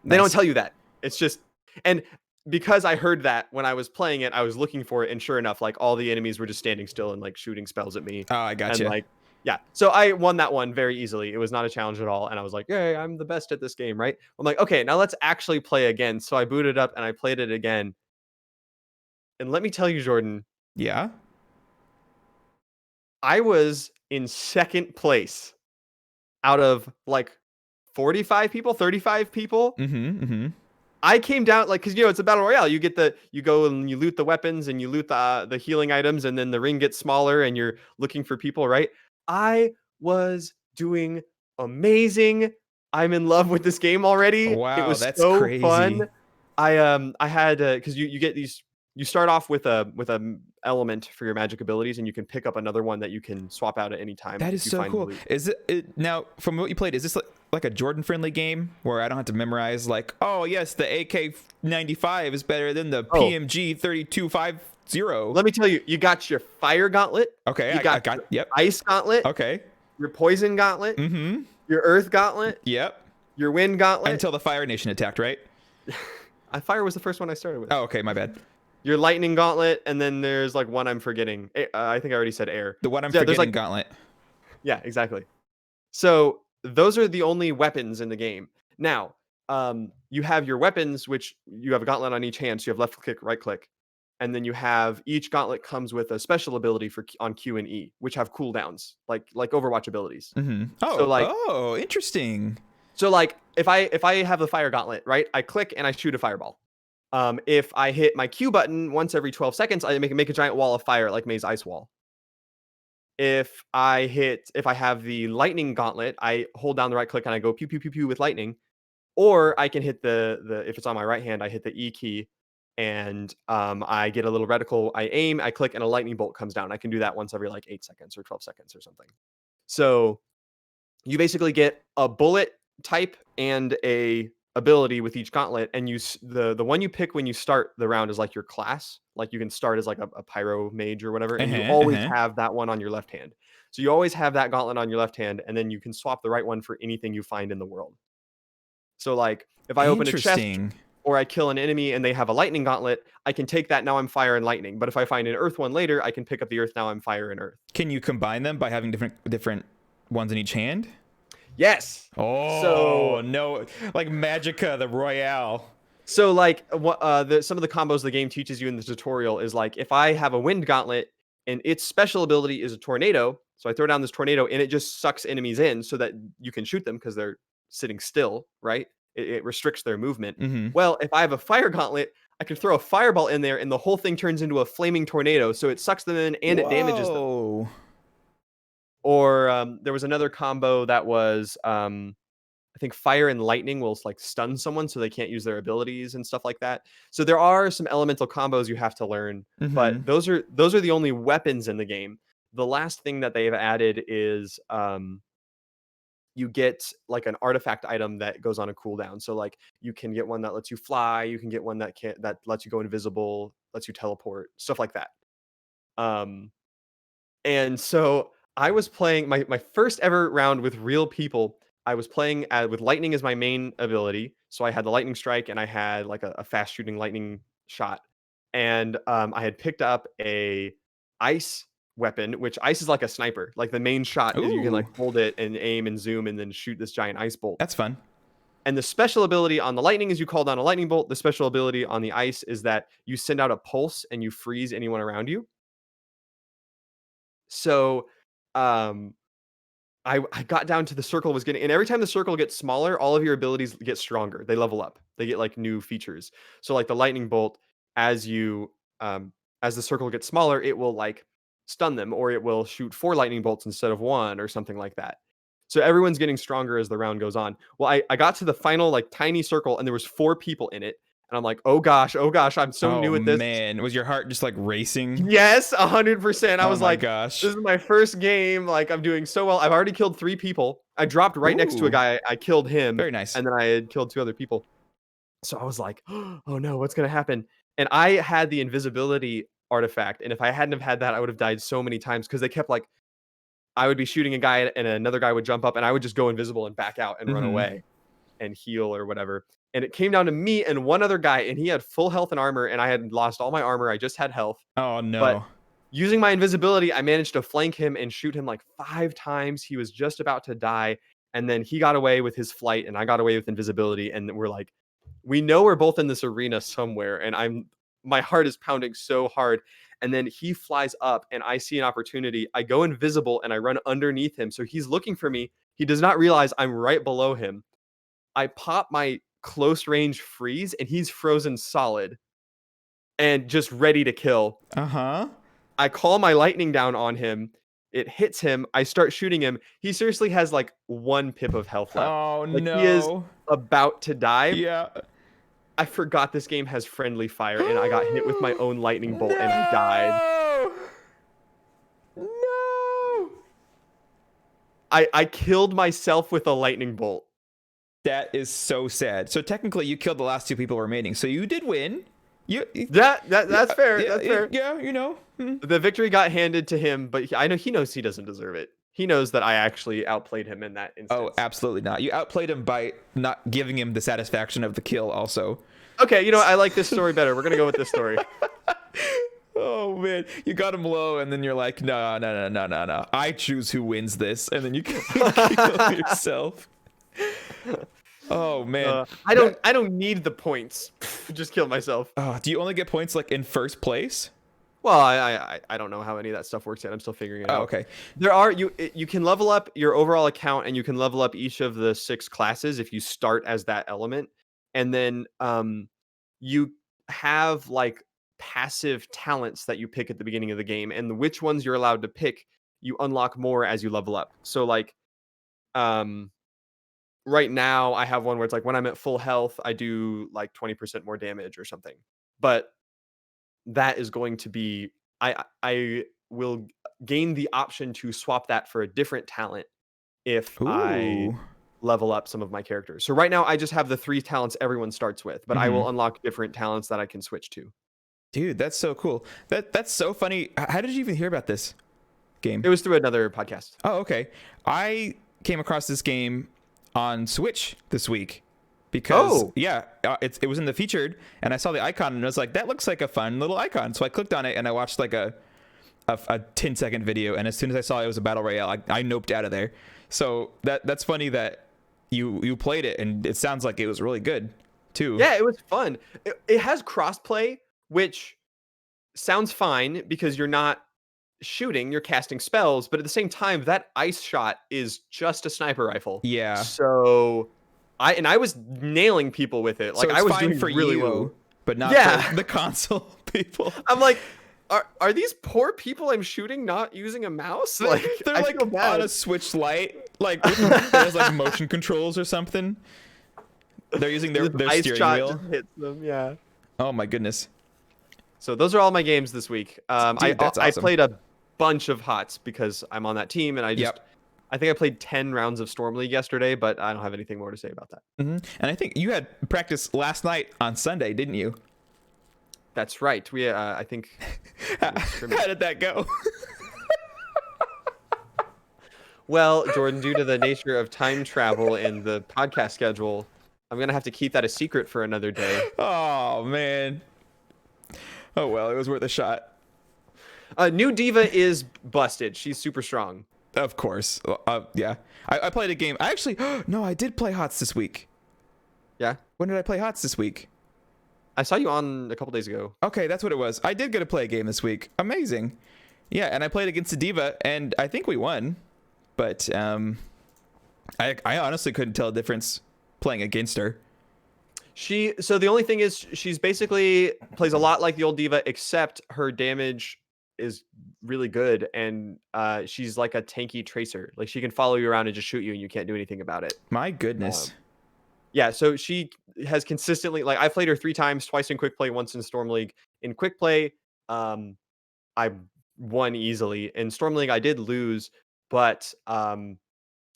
They don't nice. tell you that. It's just and because I heard that when I was playing it, I was looking for it, and sure enough, like all the enemies were just standing still and like shooting spells at me, Oh, I and gotcha. like yeah. So I won that one very easily. It was not a challenge at all, and I was like, "Yay, I'm the best at this game!" Right? I'm like, "Okay, now let's actually play again." So I booted up and I played it again, and let me tell you, Jordan, Yeah. I was in second place out of like 45 people, 35 people. Mm-hmm. Mm-hmm. I came down like because it's a battle royale. You go and you loot the weapons and you loot the healing items, and then the ring gets smaller and you're looking for people, right? I was doing amazing. I'm in love with this game already. It Wow, was that's so fun. crazy. I had because you get these. You start off with a element for your magic abilities, and you can pick up another one that you can swap out at any time That is if you so find cool. loot. Is it now from what you played? Is this like a Jordan friendly game where I don't have to memorize like, oh yes, the AK-95 is better than the Oh, PMG 3250. let me tell you, you got your fire gauntlet, Okay, you I got got your yep. ice gauntlet, Okay. your poison gauntlet, Mm-hmm. your earth gauntlet, Yep. your wind gauntlet. Until the Fire Nation attacked, right? Fire was the first one I started with. Oh, okay, my bad. Your lightning gauntlet, and then there's like one I'm forgetting. I think I already said air. The one I'm Yeah, there's forgetting like gauntlet. yeah, exactly. So those are the only weapons in the game. Now, you have your weapons, which you have a gauntlet on each hand. So you have left click, right click, and then you have each gauntlet comes with a special ability for on Q and E, which have cooldowns, like Overwatch abilities. Mm-hmm. So Oh, like oh, interesting. if I have the fire gauntlet, right? I click and I shoot a fireball. If I hit my Q button once every 12 seconds, I make a giant wall of fire like May's ice wall. If I have the lightning gauntlet, I hold down the right click and I go pew pew pew pew with lightning. Or I can hit the if it's on my right hand, I hit the E key and I get a little reticle. I aim, I click, and a lightning bolt comes down. I can do that once every like 8 seconds or 12 seconds or something. So you basically get a bullet type and a ability with each gauntlet, and the one you pick when you start the round is like your class. Like you can start as like a pyro mage or whatever, and you Uh-huh, always uh-huh. have that one on your left hand. So you always have that gauntlet on your left hand, and then you can swap the right one for anything you find in the world. So like if I open a chest Interesting. or I kill an enemy and they have a lightning gauntlet, I can take that, now I'm fire and lightning. But if I find an earth one later, I can pick up the earth, now I'm fire and earth. Can you combine them by having different ones in each hand? Yes. Oh So no, like Magica, the Royale. So like some of the combos the game teaches you in the tutorial is like if I have a wind gauntlet and its special ability is a tornado, so I throw down this tornado and it just sucks enemies in so that you can shoot them because they're sitting still, right? It restricts their movement. Mm-hmm. Well, if I have a fire gauntlet, I can throw a fireball in there and the whole thing turns into a flaming tornado, so it sucks them in and it damages them. Whoa. Or there was another combo that was I think fire and lightning will like stun someone so they can't use their abilities and stuff like that. So there are some elemental combos you have to learn, but Mm-hmm. those are the only weapons in the game. The last thing that they've added is you get like an artifact item that goes on a cooldown. So like you can get one that lets you fly, you can get one that lets you go invisible, lets you teleport, stuff like that. Um and so I was playing my first ever round with real people. I was playing with lightning as my main ability. So I had the lightning strike and I had like a fast shooting lightning shot. And I had picked up a ice weapon, which ice is like a sniper. Like the main shot is you can like Ooh, hold it and aim and zoom and then shoot this giant ice bolt. that's fun. And the special ability on the lightning is you call down a lightning bolt. The special ability on the ice is that you send out a pulse and you freeze anyone around you. So um I got down to the circle was getting, and every time the circle gets smaller, all of your abilities get stronger. They level up. They get like new features. So like the lightning bolt, as you as the circle gets smaller, it will like stun them, or it will shoot 4 lightning bolts instead of one, or something like that. So everyone's getting stronger as the round goes on. Well, I got to the final like tiny circle, and there was 4 people in it, and I'm like, oh gosh, I'm so Oh new at this. man, was your heart just like racing? Yes, 100%. I Oh was my like, gosh. this is my first game. Like, I'm doing so well. I've already killed 3 people. I dropped right next to a Ooh, guy. I killed him, very nice. and then I had killed 2 other people. So I was like, oh no, what's gonna happen? And I had the invisibility artifact, and if I hadn't have had that, I would have died so many times because they kept like, I would be shooting a guy, and another guy would jump up, and I would just go invisible and back out and run Mm-hmm. away and heal or whatever. And it came down to me and one other guy, and he had full health and armor, and I had lost all my armor. I just had health. Oh But no. using my invisibility, I managed to flank him and shoot him like 5 times. He was just about to die, and then he got away with his flight, and I got away with invisibility, and we're like, we know we're both in this arena somewhere, and my heart is pounding so hard. And then he flies up, and I see an opportunity. I go invisible, and I run underneath him, so he's looking for me. He does not realize I'm right below him. I pop my close range freeze, and he's frozen solid and just ready to kill. Uh-huh. I call my lightning down on him. It hits him. I start shooting him. He seriously has like 1 pip of health left. Oh Like he is no. about to die. Yeah. I forgot this game has friendly fire, and I got hit with my own lightning bolt and I died. No. No. I killed myself with a lightning bolt. That is so sad. So technically you killed the last 2 people remaining. So you did win. That's fair. Yeah, That's fair. yeah, you know. The victory got handed to him, but I know he knows he doesn't deserve it. He knows that I actually outplayed him in that instance. Oh, absolutely not. You outplayed him by not giving him the satisfaction of the kill also. Okay, you know what? I like this story better. We're going to go with this story. Oh man, you got him low, and then you're like, no. I choose who wins this, and then you kill yourself. Oh man, I don't need the points. Just kill myself. do you only get points like in first place? Well, I don't know how any of that stuff works yet. I'm still figuring it out. Oh, okay. There are you can level up your overall account, and you can level up each of the 6 classes if you start as that element. And then you have like passive talents that you pick at the beginning of the game, and which ones you're allowed to pick, you unlock more as you level up. So like um right now I have one where it's like when I'm at full health, I do like 20% more damage or something. But that is going to be I will gain the option to swap that for a different talent if I Ooh. level up some of my characters. So right now I just have the 3 talents everyone starts with, but I Mm-hmm. will unlock different talents that I can switch to. Dude, that's so cool. That's so funny. How did you even hear about this game? It was through another podcast. Oh, okay. I came across this game on Switch this week because yeah, it was in the featured, and I saw the icon and I was like, that looks like a fun little icon. So I clicked on it and I watched like a 10-second video, and as soon as I saw it was a battle royale, I noped out of there. So that's funny that you played it, and it sounds like it was really good too. Yeah, it was fun. It has crossplay, which sounds fine because you're not shooting, you're casting spells, but at the same time, that ice shot is just a sniper rifle. Yeah. So I was nailing people with it. So Like it's I was fine doing for really you, well. but not Yeah. for the console people. I'm like, are these poor people I'm shooting not using a mouse? Like They're I like feel bad. on a Switch Lite. Like it has like motion controls or something. They're using their ice steering shot wheel. just hits them. Yeah. Oh my goodness. So those are all my games this week. Dude, that's I awesome. played a bunch of HOTS because I'm on that team, and Yep. I think I played 10 rounds of Storm League yesterday, but I don't have anything more to say about that. And I think you had practice last night on Sunday, didn't you? That's right. We I think. How did that go? Well, Jordan, due to the nature of time travel and the podcast schedule, I'm gonna have to keep that a secret for another day. Oh man. Oh well, it was worth a shot. New Diva is busted. She's super strong. Of course. Yeah. I played a game. I actually no, I did play HOTS this week. Yeah. When did I play HOTS this week? I saw you on a couple days ago. Okay, that's what it was. I did get to play a game this week. Amazing. Yeah, and I played against a Diva, and I think we won. But I honestly couldn't tell a difference playing against her. So the only thing is she's basically plays a lot like the old Diva, except her damage is really good, and she's like a tanky tracer. Like she can follow you around and just shoot you, and you can't do anything about it. My goodness. Yeah, so she has consistently, like, I played her 3 times, twice in quick play, once in Storm League. In quick play, I won easily. In Storm League, I did lose, but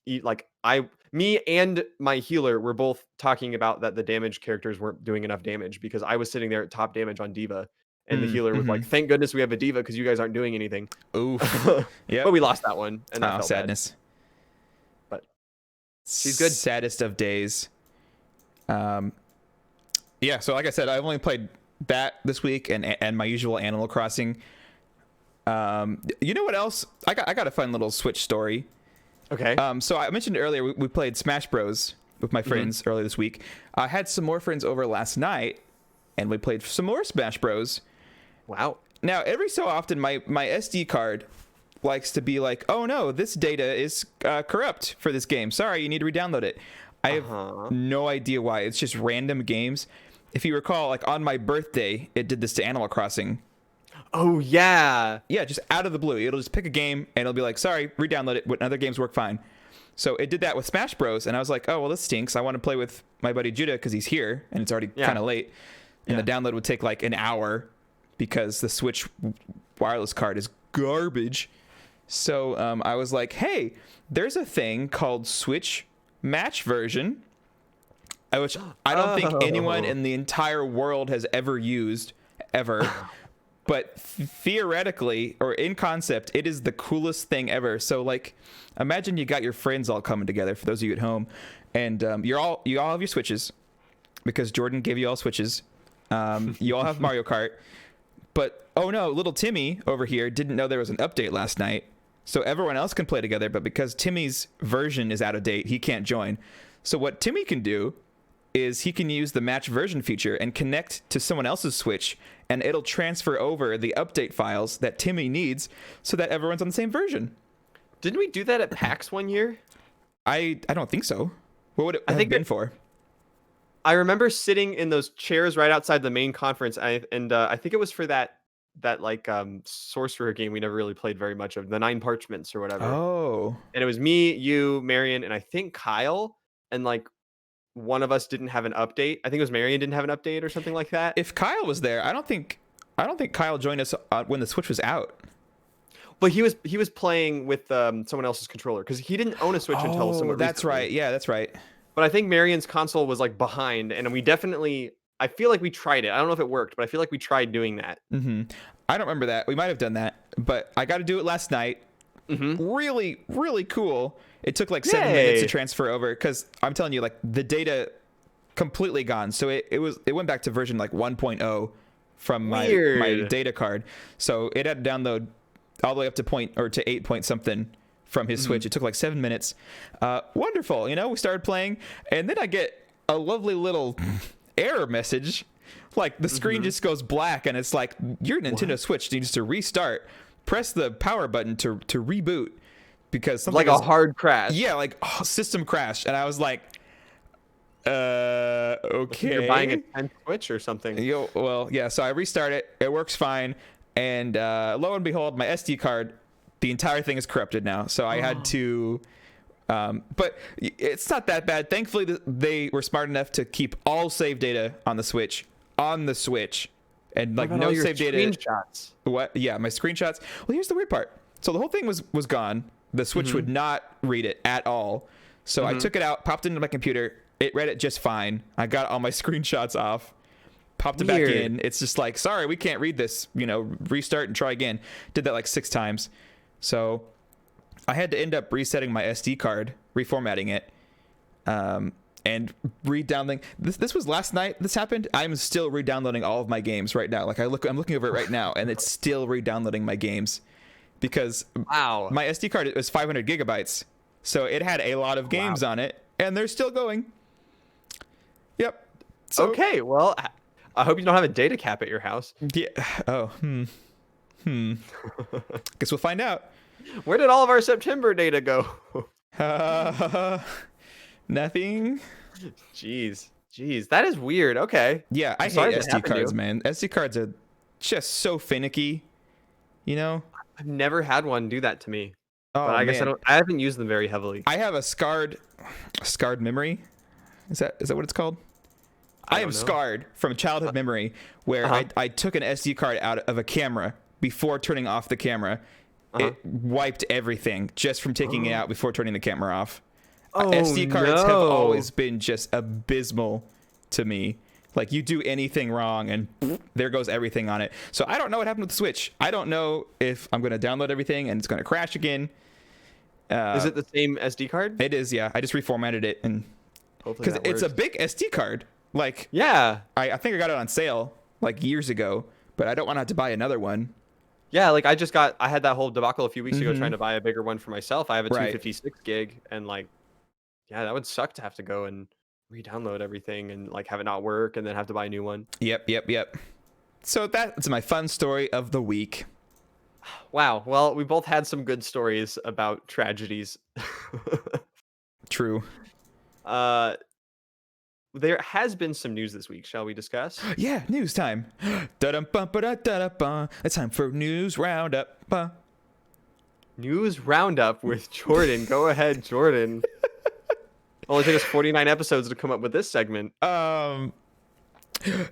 me and my healer were both talking about that the damage characters weren't doing enough damage because I was sitting there at top damage on Diva, and the healer was like, "Thank goodness we have a Diva because you guys aren't doing anything." Oof. Yeah. But we lost that one, and that felt sadness. bad. But she's good. Saddest of days. Yeah, so like I said, I've only played that this week and my usual Animal Crossing. You know what else? I got a fun little Switch story. Okay. So I mentioned earlier we played Smash Bros with my friends earlier this week. I had some more friends over last night, and we played some more Smash Bros. Wow. Now every so often my SD card likes to be like, "Oh no, this data is corrupt for this game. Sorry, you need to re-download it." I have no idea why. It's just random games. If you recall, like on my birthday, it did this to Animal Crossing. Oh, yeah. Yeah, just out of the blue. It'll just pick a game, and it'll be like, sorry, re-download it, but other games work fine. So it did that with Smash Bros, and I was like, oh, well, this stinks. I want to play with my buddy Judah because he's here, and it's already kind of late. And the download would take like an hour because the Switch wireless card is garbage. So I was like, hey, there's a thing called Switch Match version, which I don't think anyone in the entire world has ever used, ever. But theoretically, or in concept, it is the coolest thing ever. So, like, imagine you got your friends all coming together, for those of you at home, and you all have your Switches, because Jordan gave you all Switches. You all have Mario Kart. But, oh no, little Timmy over here didn't know there was an update last night. So everyone else can play together, but because Timmy's version is out of date, he can't join. So what Timmy can do is he can use the match version feature and connect to someone else's Switch, and it'll transfer over the update files that Timmy needs so that everyone's on the same version. Didn't we do that at PAX one year? I don't think so. What would it have been for? I remember sitting in those chairs right outside the main conference, and I think it was for that like sorcerer game we never really played very much of, the 9 Parchments or whatever. Oh. And it was me, you, Marion, and I think Kyle, and like one of us didn't have an update. I think it was Marion didn't have an update or something like that. If Kyle was there, I don't think Kyle joined us when the Switch was out. But he was playing with someone else's controller because he didn't own a Switch until somewhat that's recently. right. Yeah, that's right. But I think Marion's console was like behind, and I feel like we tried it. I don't know if it worked, but I feel like we tried doing that. I don't remember that. We might have done that, but I got to do it last night. Really, really cool. It took like 7 minutes to transfer over because I'm telling you, like the data completely gone. So it went back to version like 1.0 from my data card. So it had to download all the way up to 8 point something from his Switch. It took like 7 minutes. Wonderful. You know, we started playing, and then I get a lovely little error message. Like the screen just goes black, and it's like your Nintendo Switch needs to restart. Press the power button to reboot because something like a hard crash. Yeah, like system crash, and I was like, okay. You're buying a 10th Switch or something. Well, yeah. So I restart it. It works fine, and lo and behold, my SD card, the entire thing is corrupted now. So I had to But it's not that bad. Thankfully, they were smart enough to keep all save data on the Switch, and like no save data. Screenshots. What? Yeah, my screenshots. Well, here's the weird part. So the whole thing was gone. The Switch would not read it at all. So I took it out, popped it into my computer. It read it just fine. I got all my screenshots off, popped it back in. It's just like, sorry, we can't read this. Restart and try again. Did that like 6 times. So I had to end up resetting my SD card, reformatting it, and re-downloading. This was last night. This happened. I'm still re-downloading all of my games right now. Like I'm looking over it right now, and it's still re-downloading my games because my SD card was 500 gigabytes, so it had a lot of games on it, and they're still going. Yep. So, okay. Well, I hope you don't have a data cap at your house. Yeah. Oh. Guess we'll find out. Where did all of our September data go? Nothing. Jeez, that is weird. Okay. Yeah, I hate SD cards, man. SD cards are just so finicky. I've never had one do that to me. Oh, but I guess I haven't used them very heavily. I have a scarred memory. Is that what it's called? I am scarred from childhood memory where I took an SD card out of a camera before turning off the camera. It wiped everything just from taking it out before turning the camera off. SD cards have always been just abysmal to me. Like, you do anything wrong and there goes everything on it. So I don't know what happened with the Switch. I don't know if I'm going to download everything and it's going to crash again. Is it the same SD card? It is, yeah. I just reformatted it, and because it's a big SD card. Like, yeah, I think I got it on sale like years ago, but I don't want to have to buy another one. Yeah, like I had that whole debacle a few weeks ago trying to buy a bigger one for myself. I have a 256 gig, and like, yeah, that would suck to have to go and re-download everything and like have it not work and then have to buy a new one. Yep. So that's my fun story of the week. Wow. Well, we both had some good stories about tragedies. True. There has been some news this week. Shall we discuss? Yeah, news time. It's time for news roundup. News roundup with Jordan. Go ahead, Jordan. Only took us 49 episodes to come up with this segment.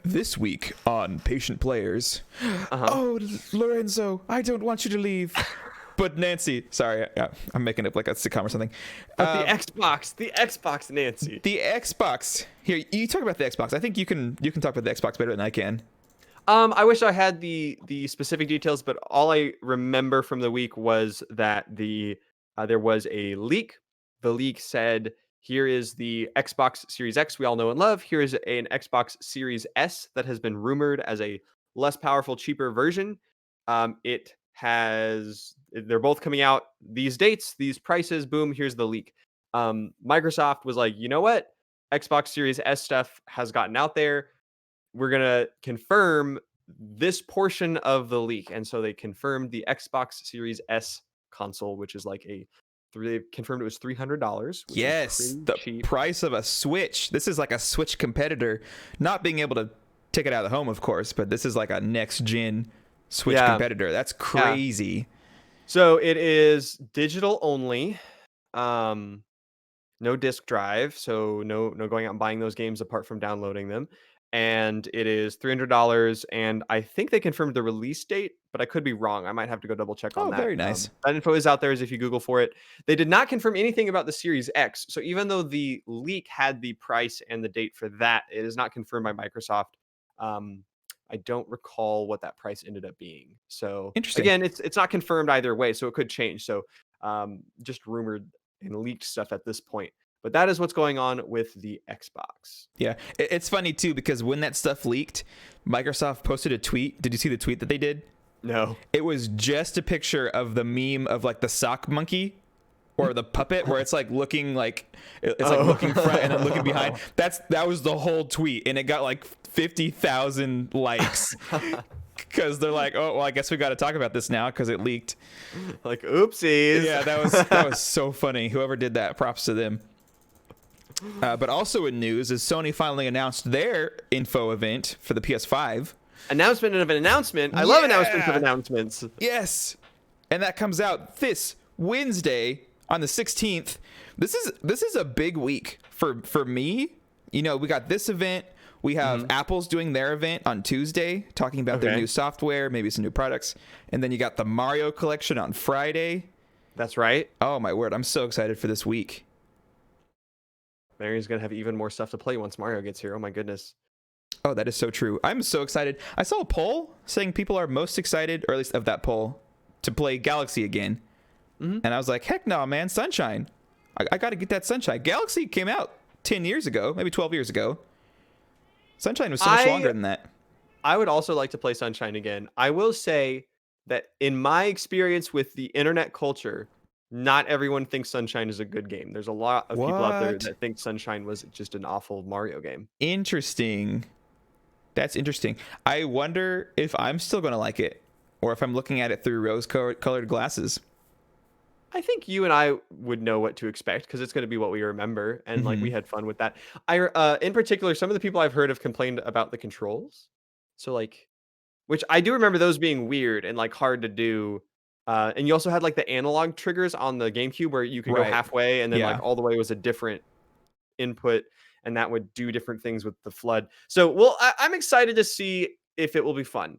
This week on Patient Players. Oh, Lorenzo, I don't want you to leave. But Nancy, sorry, I'm making up like a sitcom or something. The Xbox, Nancy. The Xbox. Here, you talk about the Xbox. I think you can talk about the Xbox better than I can. I wish I had the specific details, but all I remember from the week was that there was a leak. The leak said, here is the Xbox Series X we all know and love. Here is an Xbox Series S that has been rumored as a less powerful, cheaper version. They're both coming out these dates, these prices, boom, here's the leak. Microsoft was like, you know what? Xbox Series S stuff has gotten out there. We're going to confirm this portion of the leak. And so they confirmed the Xbox Series S console, which is like they confirmed it was $300. Yes, the cheap price of a Switch. This is like a Switch competitor. Not being able to take it out of the home, of course, but this is like a next-gen Switch competitor. That's crazy. Yeah. So it is digital only, no disc drive, so no going out and buying those games apart from downloading them. And it is $300, and I think they confirmed the release date, but I could be wrong. I might have to go double check on that. Oh, very nice. That info is out there as if you Google for it. They did not confirm anything about the Series X. So even though the leak had the price and the date for that, it is not confirmed by Microsoft. I don't recall what that price ended up being. So interesting. Again, it's not confirmed either way, so it could change. So just rumored and leaked stuff at this point. But that is what's going on with the Xbox. Yeah, it's funny too, because when that stuff leaked, Microsoft posted a tweet. Did you see the tweet that they did? No. It was just a picture of the meme of like the sock monkey or the puppet, where it's like looking like it's like looking front and then looking behind. That was the whole tweet, and it got like 50,000 likes. Because they're like, oh, well, I guess we got to talk about this now because it leaked. Like, oopsies. Yeah, that was so funny. Whoever did that, props to them. But also in news is Sony finally announced their info event for the PS5. Announcement of an announcement. I love announcements of announcements. Yes. And that comes out this Wednesday, on the 16th, this is a big week for me. You know, we got this event. We have Apple's doing their event on Tuesday, talking about their new software, maybe some new products. And then you got the Mario collection on Friday. That's right. Oh, my word. I'm so excited for this week. Mary's going to have even more stuff to play once Mario gets here. Oh, my goodness. Oh, that is so true. I'm so excited. I saw a poll saying people are most excited, or at least of that poll, to play Galaxy again. And I was like, heck no, man. Sunshine. I got to get that Sunshine. Galaxy came out 10 years ago, maybe 12 years ago. Sunshine was so much longer than that. I would also like to play Sunshine again. I will say that in my experience with the internet culture, not everyone thinks Sunshine is a good game. There's a lot of people out there that think Sunshine was just an awful Mario game. Interesting. That's interesting. I wonder if I'm still going to like it, or if I'm looking at it through rose-colored glasses. I think you and I would know what to expect because it's going to be what we remember, and like we had fun with that. In particular, some of the people I've heard have complained about the controls. So like, which I do remember those being weird and like hard to do. And you also had like the analog triggers on the GameCube where you could go halfway and then like all the way was a different input, and that would do different things with the flood. So, well, I'm excited to see if it will be fun.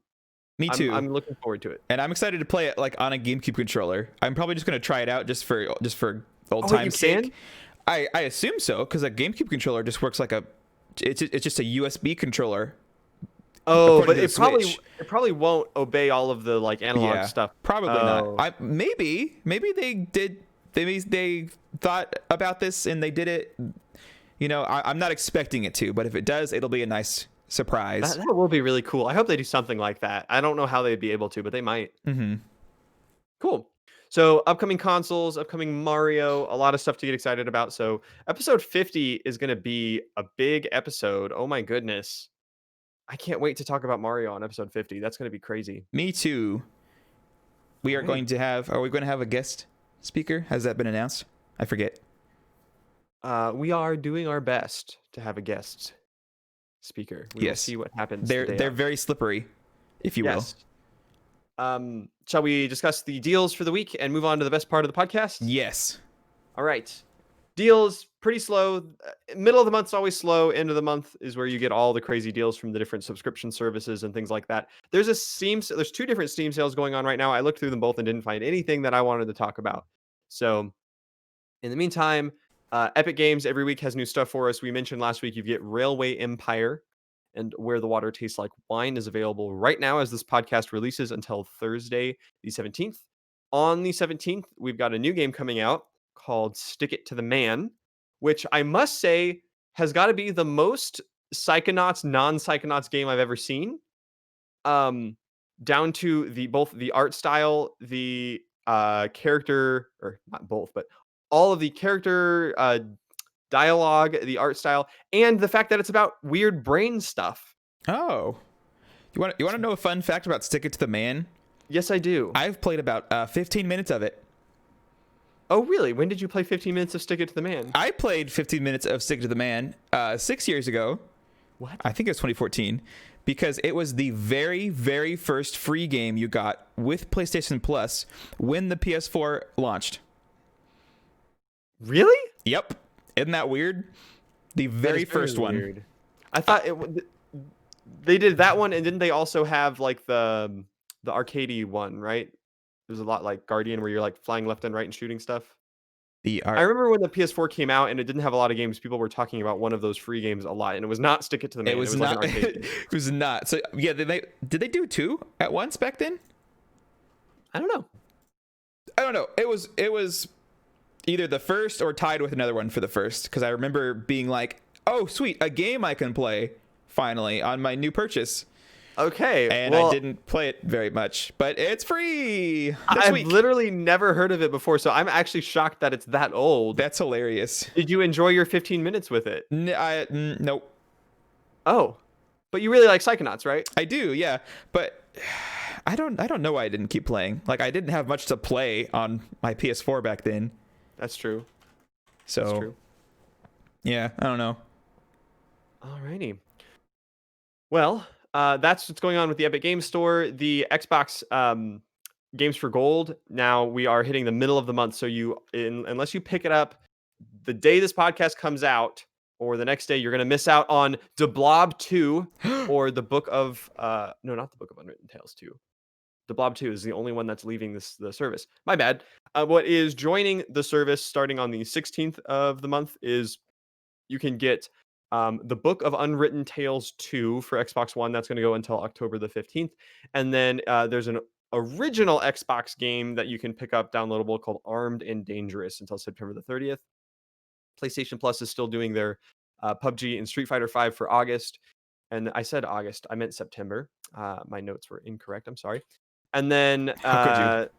Me too. I'm looking forward to it, and I'm excited to play it like on a GameCube controller. I'm probably just going to try it out just for old time's sake. I assume so, because a GameCube controller just works like it's just a USB controller. Oh, but it probably won't obey all of the like analog stuff. Probably not. Maybe they did. They thought about this and they did it. You know, I'm not expecting it to, but if it does, it'll be a nice surprise. That will be really cool. I hope they do something like that. I don't know how they'd be able to, but they might. Cool. So upcoming consoles, upcoming Mario, a lot of stuff to get excited about. So episode 50 is going to be a big episode. Oh my goodness. I can't wait to talk about Mario on episode 50. That's going to be crazy. Me too. Are we going to have a guest speaker? Has that been announced? I forget. We are doing our best to have a guest speaker. We will see what happens. They're very slippery, if you will. Shall we discuss the deals for the week and move on to the best part of the podcast? Yes. All right. Deals pretty slow. Middle of the month's always slow. End of the month is where you get all the crazy deals from the different subscription services and things like that. There's two different Steam sales going on right now. I looked through them both and didn't find anything that I wanted to talk about. So in the meantime, Epic Games every week has new stuff for us. We mentioned last week you get Railway Empire and Where the Water Tastes Like Wine is available right now as this podcast releases until Thursday, the 17th. On the 17th, we've got a new game coming out called Stick It to the Man, which I must say has got to be the most Psychonauts, non-Psychonauts game I've ever seen. Down to both the art style, the character, or not both, but all of the character dialogue, the art style, and the fact that it's about weird brain stuff. Oh. You want to know a fun fact about Stick It to the Man? Yes, I do. I've played about 15 minutes of it. Oh, really? When did you play 15 minutes of Stick It to the Man? I played 15 minutes of Stick It to the Man 6 years ago. What? I think it was 2014. Because it was the very, very first free game you got with PlayStation Plus when the PS4 launched. Really? Yep. Isn't that weird? The very first one. Weird. I thought they did that one, and didn't they also have like the arcadey one, right? There's a lot like Guardian where you're like flying left and right and shooting stuff. I remember when the PS4 came out and it didn't have a lot of games, people were talking about one of those free games a lot, and it was not Stick It to the Man. It was not. Like an arcade game. It was not. So yeah, did they do two at once back then? I don't know. It was either the first or tied with another one for the first, because I remember being like, "Oh, sweet, a game I can play finally on my new purchase." Okay, and I didn't play it very much, but it's free. I've literally never heard of it before, so I'm actually shocked that it's that old. That's hilarious. Did you enjoy your 15 minutes with it? Nope. Oh, but you really like Psychonauts, right? I do, yeah. But I don't know why I didn't keep playing. Like, I didn't have much to play on my PS4 back then. That's true. So, that's true. Yeah, I don't know. Alrighty. Well, that's what's going on with the Epic Games Store. The Xbox Games for Gold. Now we are hitting the middle of the month, so unless you pick it up the day this podcast comes out or the next day, you're going to miss out on The Blob 2 or the Book of no, not the Book of Unwritten Tales 2. The Blob 2 is the only one that's leaving the service. My bad. What is joining the service starting on the 16th of the month is you can get the Book of Unwritten Tales 2 for Xbox One. That's going to go until October the 15th. And then there's an original Xbox game that you can pick up downloadable called Armed and Dangerous until September the 30th. PlayStation Plus is still doing their PUBG and Street Fighter 5 for August. And I said August, I meant September. My notes were incorrect. I'm sorry. And then How could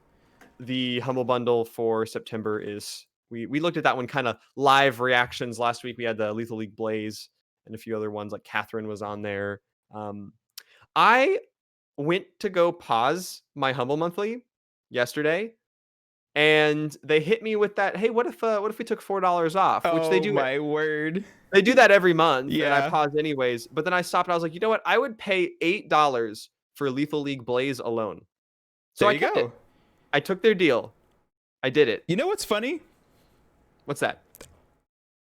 you? the Humble Bundle for September is we looked at that one kind of live reactions last week. We had the Lethal League Blaze and a few other ones like Catherine was on there. I went to go pause my Humble Monthly yesterday, and they hit me with that. Hey, what if we took $4 off? Which they Oh do. my word. They do that every month, and I Yeah. paused anyways. But then I stopped. And I was like, you know what? I would pay $8 for Lethal League Blaze alone. So There I you kept go. it. I took their deal. I did it. You know what's funny? What's that?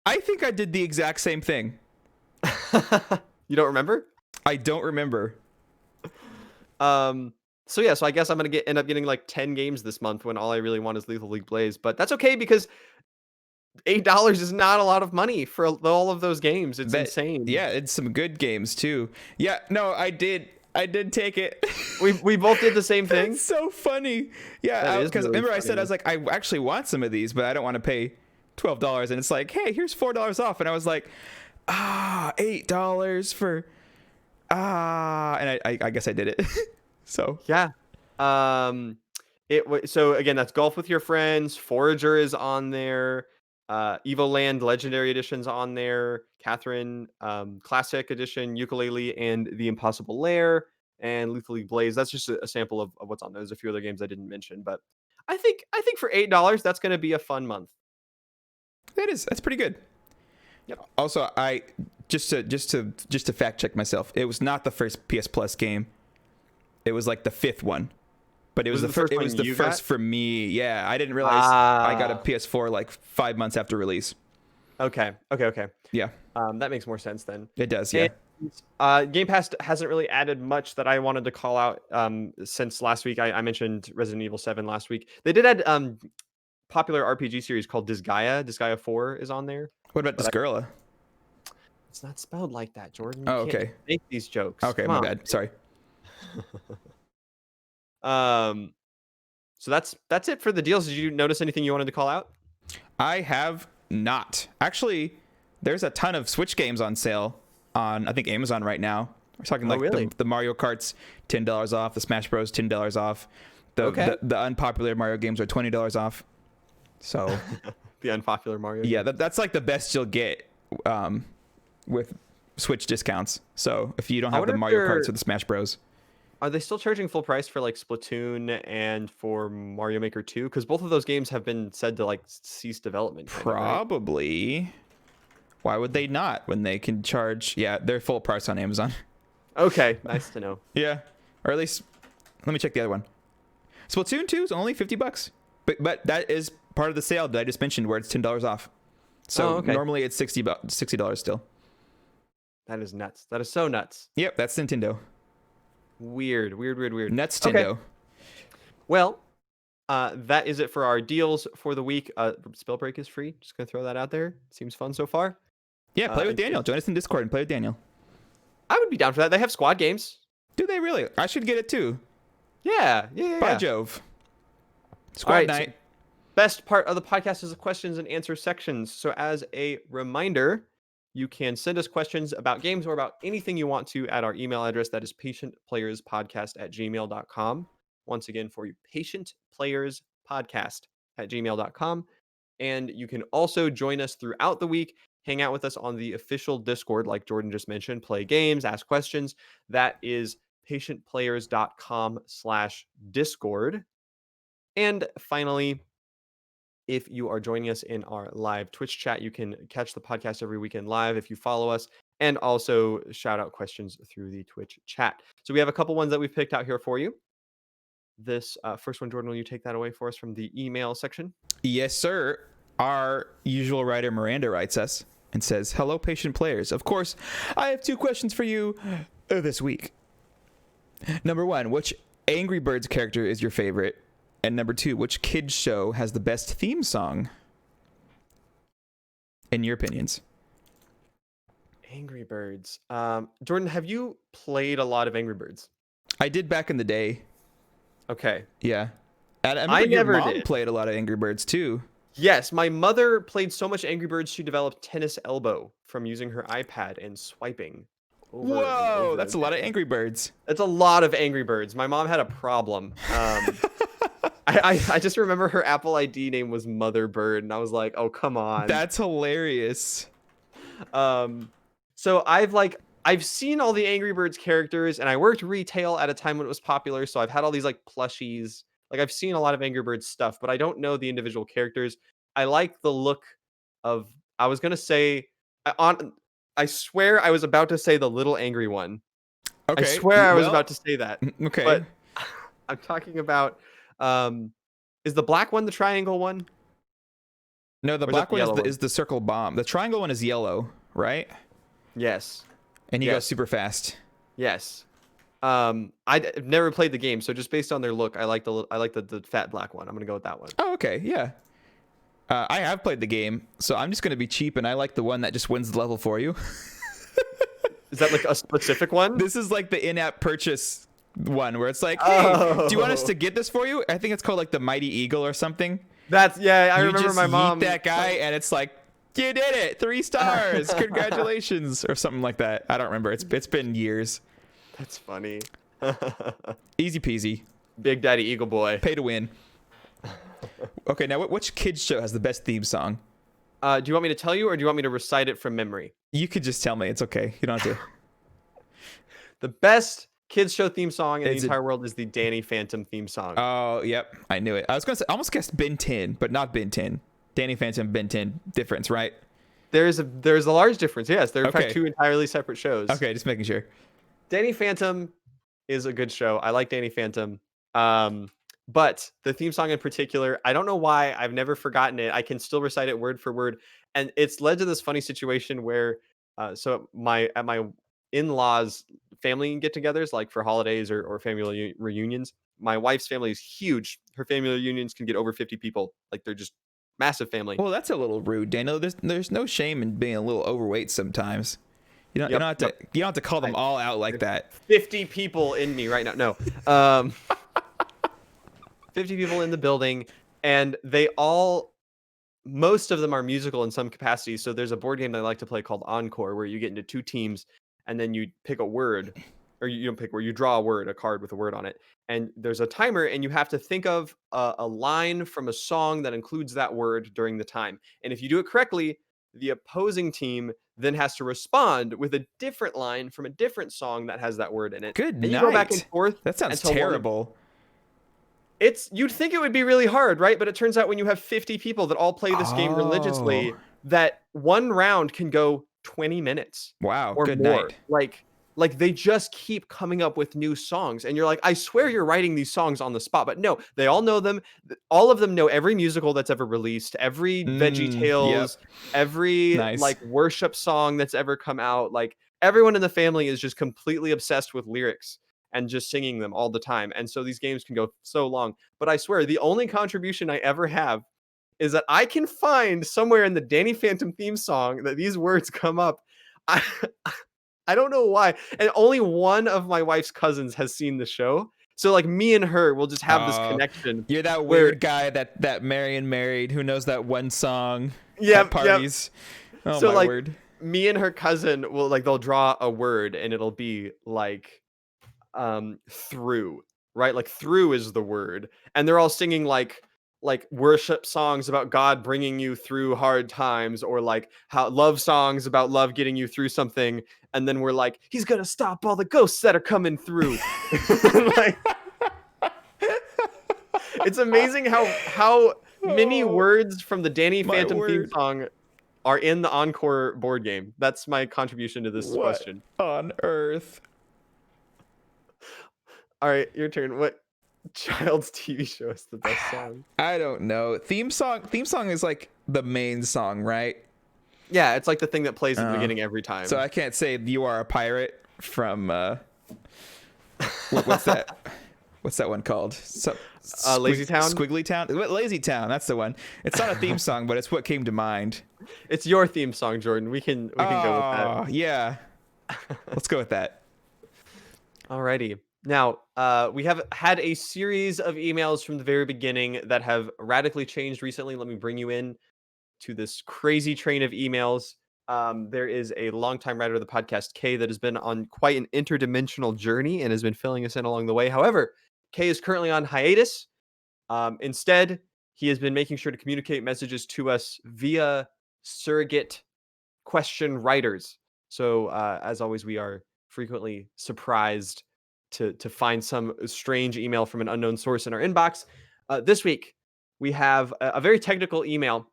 I think I did the exact same thing. You don't remember? I don't remember. So yeah, so I guess I'm gonna end up getting like 10 games this month when all I really want is Lethal League Blaze. But that's okay because $8 is not a lot of money for all of those games. It's insane. Yeah, it's some good games too. Yeah, no, I did take it. We both did the same thing. That's so funny. Yeah, because really remember I said funny. I was like, I actually want some of these, but I don't want to pay $12, and it's like, hey, here's $4 off, and I was like, $8 for and I guess I did it. So Yeah. So again, that's Golf with Your Friends. Forager is on there. Evoland Legendary Edition's on there. Catherine Classic Edition, Ukulele, and The Impossible Lair, and Lethal League Blaze. That's just a sample of what's on there. There's a few other games I didn't mention, but I think for $8, that's going to be a fun month. that's pretty good. Yep. Also, I just to fact check myself, it was not the first PS Plus game. It was like the 5th one. But it was the first. It was the first for me. Yeah, I didn't realize I got a PS4 like 5 months after release. Okay. Yeah, That makes more sense then. it does. Yeah. And, Game Pass hasn't really added much that I wanted to call out since last week. I mentioned Resident Evil 7 last week. They did add popular RPG series called Disgaea. Disgaea 4 is on there. What about Disgirla? It's not spelled like that, Jordan. Oh, You can't okay. make these jokes. Okay, Come my on. bad. Sorry. So that's it for the deals. Did you notice anything you wanted to call out? I have not. Actually, there's a ton of Switch games on sale on I think Amazon right now. We're talking like really? the Mario Kart's $10 off, the Smash Bros $10 off. The unpopular Mario games are $20 off. So The unpopular Mario. yeah, that's like the best you'll get with Switch discounts. So if you don't have the Mario Karts or the Smash Bros. Are they still charging full price for like Splatoon and for Mario Maker 2? Because both of those games have been said to like cease development. Probably. Right? Why would they not when they can charge? Yeah, they're full price on Amazon. Okay, nice to know. Yeah, or at least let me check the other one. Splatoon 2 is only $50, but that is part of the sale that I just mentioned where it's $10 off. So normally it's $60 still. That is nuts. That is so nuts. Yep, that's Nintendo. Weird. Nuts Nintendo. Okay. Well, that is it for our deals for the week. Spellbreak is free. Just gonna throw that out there. Seems fun so far. Yeah, play with Daniel. Join us in Discord and play with Daniel. I would be down for that. They have squad games. Do they really? I should get it too. Yeah. By Jove. Squad night. So best part of the podcast is the questions and answer sections. So as a reminder, you can send us questions about games or about anything you want to at our email address. That is patientplayerspodcast@gmail.com. Once again, for you, patientplayerspodcast@gmail.com. And you can also join us throughout the week. Hang out with us on the official Discord, like Jordan just mentioned, play games, ask questions. That is patientplayers.com/Discord. And finally, if you are joining us in our live Twitch chat, you can catch the podcast every weekend live if you follow us, and also shout out questions through the Twitch chat. So we have a couple ones that we've picked out here for you. this first one. Jordan, will you take that away for us from the email section? Yes, sir. Our usual writer Miranda writes us and says, "Hello, patient players. Of course, I have 2 questions for you this week. Number 1, which Angry Birds character is your favorite? And number 2, which kids show has the best theme song? In your opinions?" Angry Birds. Jordan, have you played a lot of Angry Birds? I did back in the day. Okay. Yeah. And I I remember your never mom did. played a lot of Angry Birds too. Yes, my mother played so much Angry Birds she developed tennis elbow from using her iPad and swiping over and Whoa, over that's a lot of again. Angry Birds. That's a lot of Angry Birds. My mom had a problem. I just remember her Apple ID name was Mother Bird, and I was like, oh, come on. That's hilarious. So I've seen all the Angry Birds characters, and I worked retail at a time when it was popular, so I've had all these like plushies. Like I've seen a lot of Angry Birds stuff, but I don't know the individual characters. I like the look of. I was gonna say, I swear I was about to say the little angry one. I Okay. swear I was Well, about to say that, okay. but I'm talking about. Is the black one the triangle one? No, the Or is that black the one yellow one? is the circle bomb. The triangle one is yellow, right? Yes. And he Yes. goes super fast. Yes. I've never played the game, so just based on their look, I like the fat black one. I'm gonna go with that one. Oh, okay. Yeah. I have played the game, so I'm just going to be cheap, and I like the one that just wins the level for you. Is that like a specific one? This is like the in-app purchase one where it's like, hey, do you want us Oh. to get this for you? I think it's called like the Mighty Eagle or something. That's I You remember just my yeet mom. that guy, and it's like, you did it, 3 stars, congratulations, or something like that. I don't remember. It's been years. That's funny. Easy peasy. Big Daddy Eagle Boy. Pay to win. Okay, now which kids show has the best theme song? Do you want me to tell you, or do you want me to recite it from memory? You could just tell me. It's okay. You don't have to. The best kids show theme song in the Is it- entire world is the Danny Phantom theme song. Oh, yep. I knew it. I was going to say, I almost guessed Ben 10, but not Ben 10. Danny Phantom, Ben 10. Difference, right? There's a large difference. Yes, they're in Okay. fact 2 entirely separate shows. Okay, just making sure. Danny Phantom is a good show. I like Danny Phantom. But the theme song in particular, I don't know why I've never forgotten it. I can still recite it word for word, and it's led to this funny situation where, so at my in-laws family get-togethers, like for holidays or family reunions. My wife's family is huge. Her family reunions can get over 50 people. Like they're just massive family. Well, that's a little rude, Daniel. There's no shame in being a little overweight sometimes. You don't have to call them all out like that. 50 people in me right now. No. 50 people in the building, and most of them are musical in some capacity. So there's a board game that I like to play called Encore, where you get into 2 teams, and then you pick a word, or you don't pick where you draw a word, a card with a word on it, and there's a timer, and you have to think of a line from a song that includes that word during the time. And if you do it correctly, the opposing team then has to respond with a different line from a different song that has that word in it. Good and you night. go back and forth. That sounds until one of- terrible. You'd think it would be really hard, right? But it turns out when you have 50 people that all play this game religiously, that one round can go 20 minutes. Wow, Or good more. night. Like they just keep coming up with new songs, and you're like, I swear you're writing these songs on the spot, but no, they all know them. All of them know every musical that's ever released, every Veggie Tales, every Nice. like worship song that's ever come out. Like everyone in the family is just completely obsessed with lyrics and just singing them all the time. And so these games can go so long. But I swear, the only contribution I ever have is that I can find somewhere in the Danny Phantom theme song that these words come up. I don't know why. And only one of my wife's cousins has seen the show. So like me and her will just have this connection. You're that weird guy that Marion married who knows that one song at parties. Yep. Oh, so my like word. Me and her cousin will they'll draw a word, and it'll be like through, right? Like through is the word, and they're all singing like worship songs about God bringing you through hard times, or like how love songs about love getting you through something. And then we're like, he's gonna stop all the ghosts that are coming through. Like, it's amazing how many words from the Danny Phantom theme song are in the Encore board game. That's my contribution to this question. On earth? All right, your turn. What Child's TV show is the best song. I don't know. Theme song is like the main song, right? Yeah, it's like the thing that plays at the beginning every time. So I can't say You Are a Pirate from what's that? What's that one called? Lazy Town? Squiggly Town? Lazy Town, that's the one. It's not a theme song, but it's what came to mind. It's your theme song, Jordan. We can go with that. Yeah. Let's go with that. Alrighty. Now, we have had a series of emails from the very beginning that have radically changed recently. Let me bring you in to this crazy train of emails. There is a longtime writer of the podcast, Kay, that has been on quite an interdimensional journey and has been filling us in along the way. However, Kay is currently on hiatus. Instead, he has been making sure to communicate messages to us via surrogate question writers. So, as always, we are frequently surprised to find some strange email from an unknown source in our inbox. This week, we have a very technical email,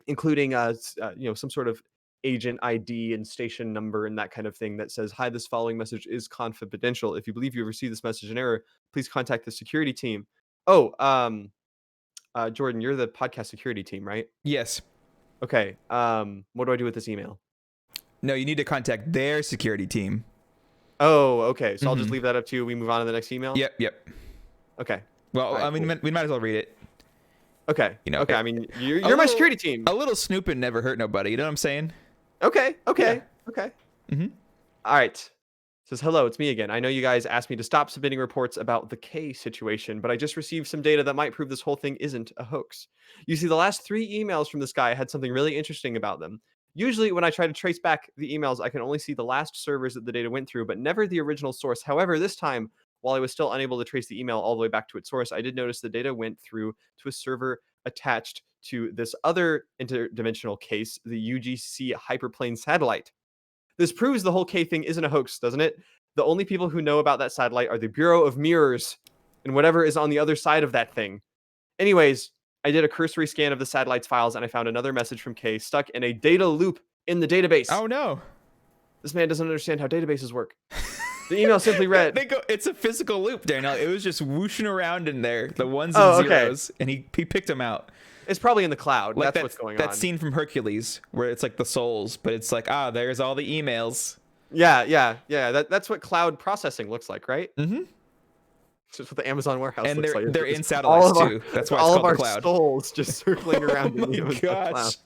including some sort of agent ID and station number and that kind of thing that says, "Hi, this following message is confidential. If you believe you have received this message in error, please contact the security team." Oh, Jordan, you're the podcast security team, right? Yes. Okay. What do I do with this email? No, you need to contact their security team. Oh, okay. So I'll just leave that up to you. We move on to the next email? Yep. Okay. Well, Right, I mean, cool. we might as well read it. Okay. You know, okay. I mean, you're my security team. A little snooping never hurt nobody. You know what I'm saying? Okay. Yeah. All right. Says, hello, it's me again. I know you guys asked me to stop submitting reports about the K situation, but I just received some data that might prove this whole thing isn't a hoax. You see, the last 3 emails from this guy had something really interesting about them. Usually, when I try to trace back the emails, I can only see the last servers that the data went through, but never the original source. However, this time, while I was still unable to trace the email all the way back to its source, I did notice the data went through to a server attached to this other interdimensional case, the UGC hyperplane satellite. This proves the whole K thing isn't a hoax, doesn't it? The only people who know about that satellite are the Bureau of Mirrors and whatever is on the other side of that thing. Anyways, I did a cursory scan of the satellite's files and I found another message from K stuck in a data loop in the database. Oh no. This man doesn't understand how databases work. The email simply read, it's a physical loop, Daniel. It was just whooshing around in there, the ones and zeros, and he picked them out. It's probably in the cloud. Like That's what's going on. That scene from Hercules where it's like the souls, but it's like, there's all the emails. Yeah. That's what cloud processing looks like, right? Mm-hmm. It's just what the Amazon warehouse and looks like. They're in satellites too. That's why it's called the cloud. All of our souls just circling around. Oh my gosh.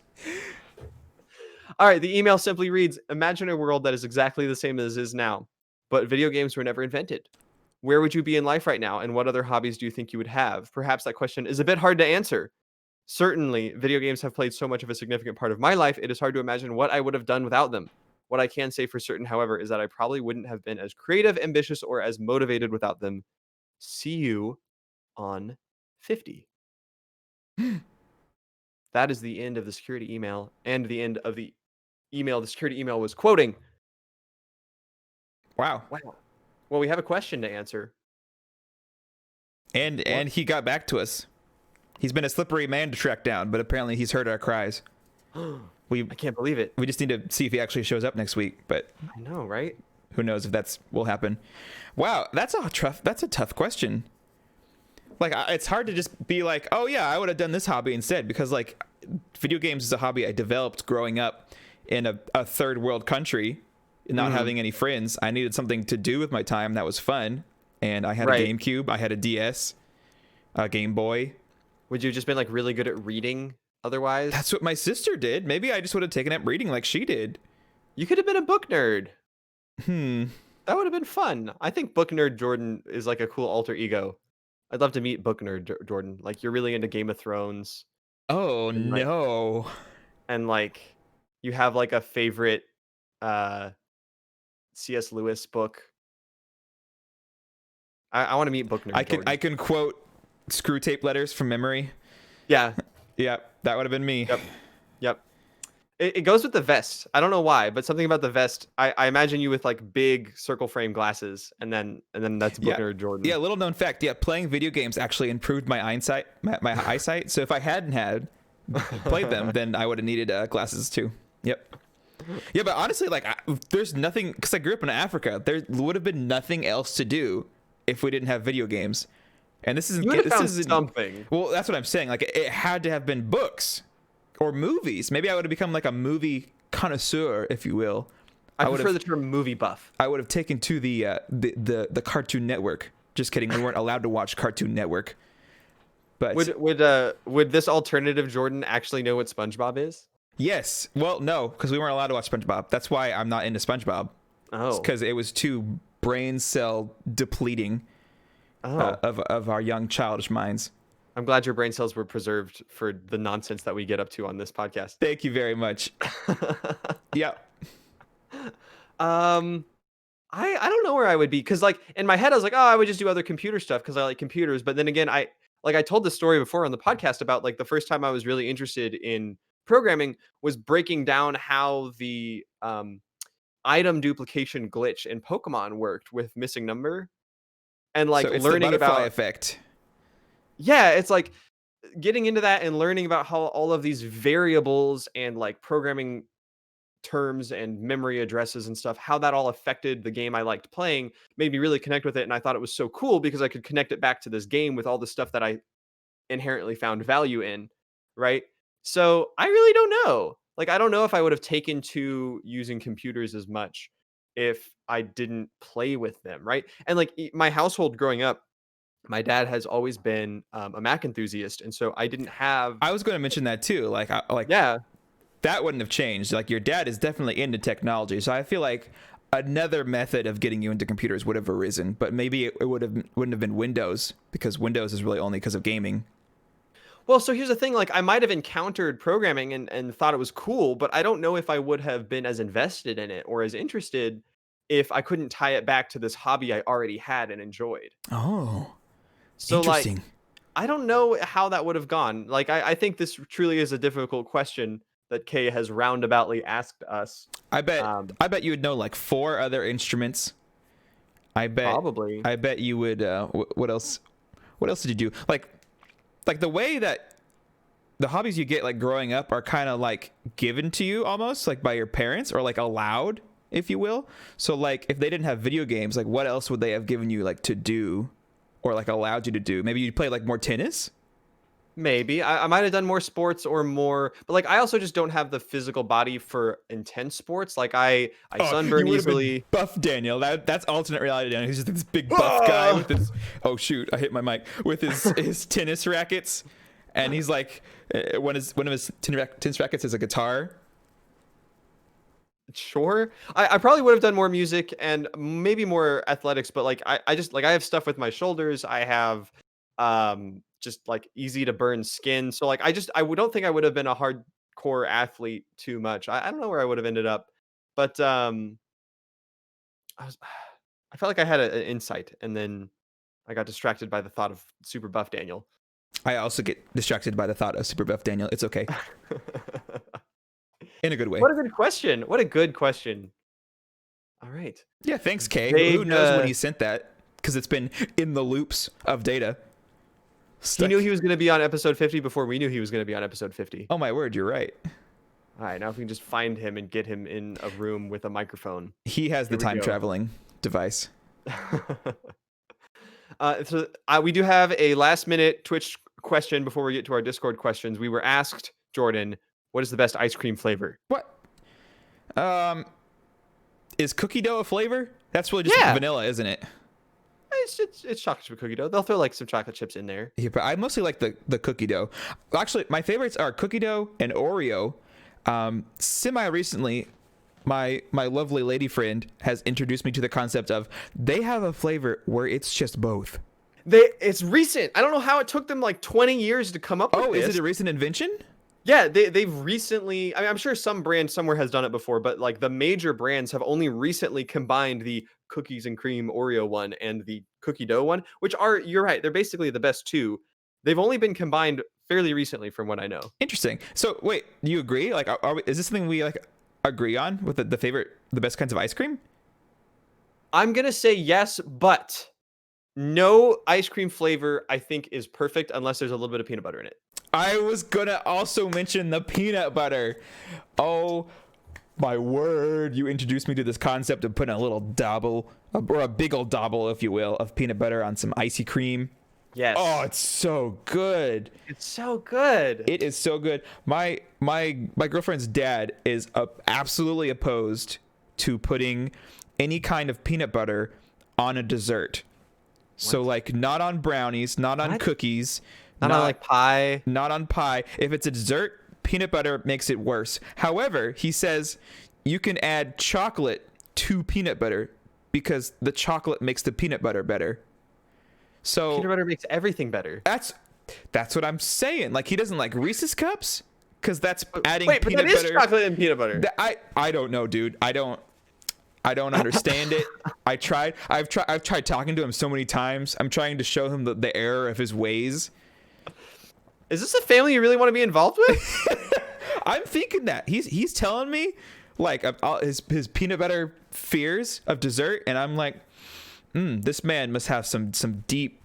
All right, the email simply reads, imagine a world that is exactly the same as is now, but video games were never invented. Where would you be in life right now, and what other hobbies do you think you would have? Perhaps that question is a bit hard to answer. Certainly, video games have played so much of a significant part of my life, it is hard to imagine what I would have done without them. What I can say for certain, however, is that I probably wouldn't have been as creative, ambitious, or as motivated without them. See you on 50. That is the end of the security email and the end of the email the security email was quoting. Wow. Well, we have a question to answer. And he got back to us. He's been a slippery man to track down, but apparently he's heard our cries. I can't believe it. We just need to see if he actually shows up next week, but I know, right? Who knows if that's will happen. Wow, that's a tough question. Like, it's hard to just be like, oh yeah, I would have done this hobby instead, because like video games is a hobby I developed growing up in a third world country, not having any friends. I needed something to do with my time that was fun, and I had a GameCube, I had a DS, a Game Boy. Would you have just been like really good at reading otherwise? That's what my sister did. Maybe I just would have taken up reading like she did. You could have been a book nerd. That would have been fun. I think book nerd Jordan is like a cool alter ego. I'd love to meet book nerd Jordan. Like, you're really into Game of Thrones. Oh, and no. And like you have like a favorite C.S. Lewis book. I want to meet book nerd. I can quote Screw Tape Letters from memory. Yeah. Yeah, that would have been me. Yep. It goes with the vest. I don't know why, but something about the vest. I imagine you with like big circle frame glasses, and then that's book nerd Jordan. Yeah, little known fact. Yeah, playing video games actually improved my eyesight. My eyesight. So if I hadn't had played them, then I would have needed glasses too. Yep. Yeah, but honestly, like, there's nothing, because I grew up in Africa. There would have been nothing else to do if we didn't have video games. And this isn't You would have this found isn't something. well, that's what I'm saying. Like it had to have been books or movies. Maybe I would have become like a movie connoisseur, if you will. I would prefer have the term movie buff. I would have taken to the Cartoon Network. Just kidding. We weren't allowed to watch Cartoon Network. But Would this alternative Jordan actually know what SpongeBob is? yes. Well, no, because we weren't allowed to watch SpongeBob. That's why I'm not into SpongeBob. Oh. Because it was too brain cell depleting of our young childish minds. I'm glad your brain cells were preserved for the nonsense that we get up to on this podcast. Thank you very much. Yeah. I don't know where I would be, because like in my head I was like, oh, I would just do other computer stuff because I like computers. But then again, I told this story before on the podcast about like the first time I was really interested in programming was breaking down how the item duplication glitch in Pokemon worked with missing number, and like So it's learning the butterfly about effect. yeah, it's like getting into that and learning about how all of these variables and like programming terms and memory addresses and stuff, how that all affected the game I liked playing, made me really connect with it. And I thought it was so cool because I could connect it back to this game with all the stuff that I inherently found value in. Right. So I really don't know. Like, I don't know if I would have taken to using computers as much if I didn't play with them. Right. And like my household growing up, my dad has always been a Mac enthusiast. And so I didn't have, I was going to mention that too. yeah, That wouldn't have changed. Like your dad is definitely into technology, so I feel like another method of getting you into computers would have arisen, but maybe it wouldn't have been Windows, because Windows is really only because of gaming. well, so here's the thing, like I might have encountered programming and thought it was cool, but I don't know if I would have been as invested in it or as interested if I couldn't tie it back to this hobby I already had and enjoyed. Oh, So like interesting. I don't know how that would have gone. Like I think this truly is a difficult question that Kay has roundaboutly asked us. I bet Um, I bet you would know like 4 other instruments. Probably. I bet you would what else? What else did you do? Like the way that the hobbies you get like growing up are kind of like given to you almost like by your parents, or like allowed, if you will. So like if they didn't have video games, like what else would they have given you like to do, or like allowed you to do? Maybe you'd play like more tennis. Maybe I might have done more sports or more, but like I also just don't have the physical body for intense sports. Like I Oh, you sunburn would have been easily. buff Daniel. That's alternate reality Daniel. He's just this big buff guy Ah! with his, oh shoot, I hit my mic, with his tennis rackets, and he's like one of his tennis rackets is a guitar. Sure. I probably would have done more music and maybe more athletics, but like I just like I have stuff with my shoulders. I have just like easy to burn skin. So like don't think I would have been a hardcore athlete too much. I don't know where I would have ended up. But I was I felt like I had an insight, and then I got distracted by the thought of super buff Daniel. I also get distracted by the thought of super buff Daniel. It's okay, in a good way. What a good question. What a good question. All right. Yeah, thanks, Kay. Who Vague, knows when he sent that? Because it's been in the loops of data. He Stuck. knew he was going to be on episode 50 before we knew he was going to be on episode 50. Oh my word, you're right. All right, now if we can just find him and get him in a room with a microphone. He has the Here we time go. traveling device. We do have a last minute Twitch question before we get to our Discord questions. We were asked, Jordan, what is the best ice cream flavor? What? Is cookie dough a flavor? That's really just Yeah. vanilla, isn't it? It's chocolate chip cookie dough. They'll throw like some chocolate chips in there. Yeah, but I mostly like the cookie dough. Actually, my favorites are cookie dough and Oreo. Semi recently, my lovely lady friend has introduced me to the concept of they have a flavor where it's just both. It's recent. I don't know how it took them like 20 years to come up with Oh, this. is it a recent invention? Yeah, they've recently, I mean, I'm sure some brand somewhere has done it before, but like the major brands have only recently combined the cookies and cream Oreo one and the cookie dough one, which are, you're right, they're basically the best two. They've only been combined fairly recently from what I know. Interesting. So wait, do you agree? Like, is this something we like agree on with the best kinds of ice cream? I'm going to say yes, but no ice cream flavor I think is perfect unless there's a little bit of peanut butter in it. I was gonna also mention the peanut butter. Oh my word, you introduced me to this concept of putting a little dabble, or a big old dabble, if you will, of peanut butter on some icy cream. Oh, Yes. it's so good. It's so good. It is so good. My girlfriend's dad is absolutely opposed to putting any kind of peanut butter on a dessert. So What? like not on brownies, not on What? cookies, Not on like pie. not on pie. If it's a dessert, peanut butter makes it worse. However, he says you can add chocolate to peanut butter because the chocolate makes the peanut butter better. Peanut So butter makes everything better. that's what I'm saying. Like he doesn't like Reese's cups because that's adding Wait, but that peanut is butter. chocolate and peanut butter. I don't know, dude. I don't understand it. I've tried talking to him so many times. I'm trying to show him the error of his ways. Is this a family you really want to be involved with? I'm thinking that he's telling me like all his peanut butter fears of dessert, and I'm like, this man must have some deep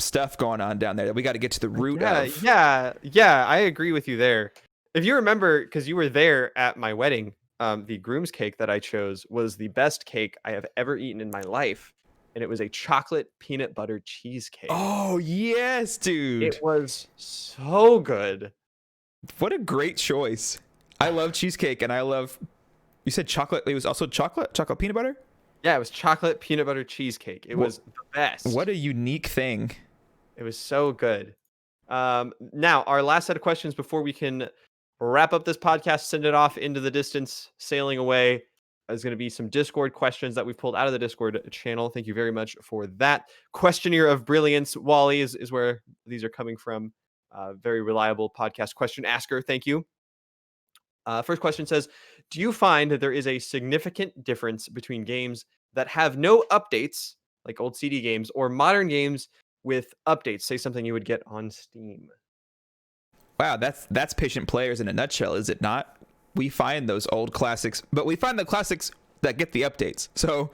stuff going on down there that we got to get to the root of. Yeah. I agree with you there. If you remember, because you were there at my wedding, the groom's cake that I chose was the best cake I have ever eaten in my life, and it was a chocolate peanut butter cheesecake. Oh yes, dude. It was so good. What a great choice. I love cheesecake, and I love. You said chocolate. It was also chocolate peanut butter. Yeah, it was chocolate peanut butter cheesecake. It was the best. What a unique thing. It was so good. Now, our last set of questions before we can wrap up this podcast, send it off into the distance, sailing away. There's going to be some Discord questions that we've pulled out of the Discord channel. Thank you very much for that. Questionnaire of Brilliance, Wally, is where these are coming from. Very reliable podcast question asker. Thank you. First question says, do you find that there is a significant difference between games that have no updates, like old CD games, or modern games with updates? Say something you would get on Steam. Wow, that's patient players in a nutshell, is it not? We find those old classics, but we find the classics that get the updates. So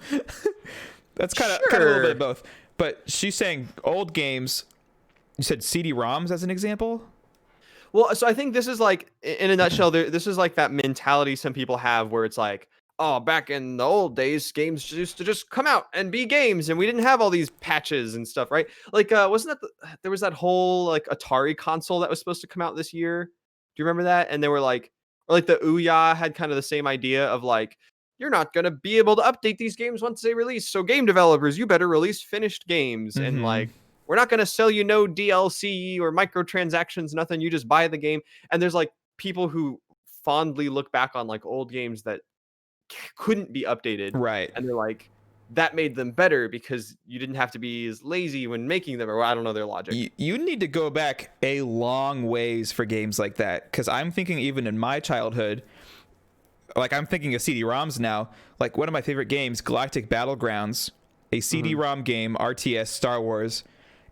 that's kind of a little bit of both. But she's saying old games. You said CD-ROMs as an example? Well, so I think this is like, in a nutshell, this is like that mentality some people have where it's like, oh, back in the old days, games used to just come out and be games, and we didn't have all these patches and stuff, right? Like, wasn't that there was that whole like Atari console that was supposed to come out this year? Do you remember that? And they were like, or like the Ouya had kind of the same idea of like, you're not gonna be able to update these games once they release. So game developers, you better release finished games, and like, we're not gonna sell you no DLC or microtransactions, nothing. You just buy the game. And there's like people who fondly look back on like old games that couldn't be updated, Right. and they're like, that made them better because you didn't have to be as lazy when making them, or I don't know their logic. You need to go back a long ways for games like that, because I'm thinking even in my childhood, like I'm thinking of CD-ROMs now. Like one of my favorite games, Galactic Battlegrounds, a CD-ROM game, RTS Star Wars.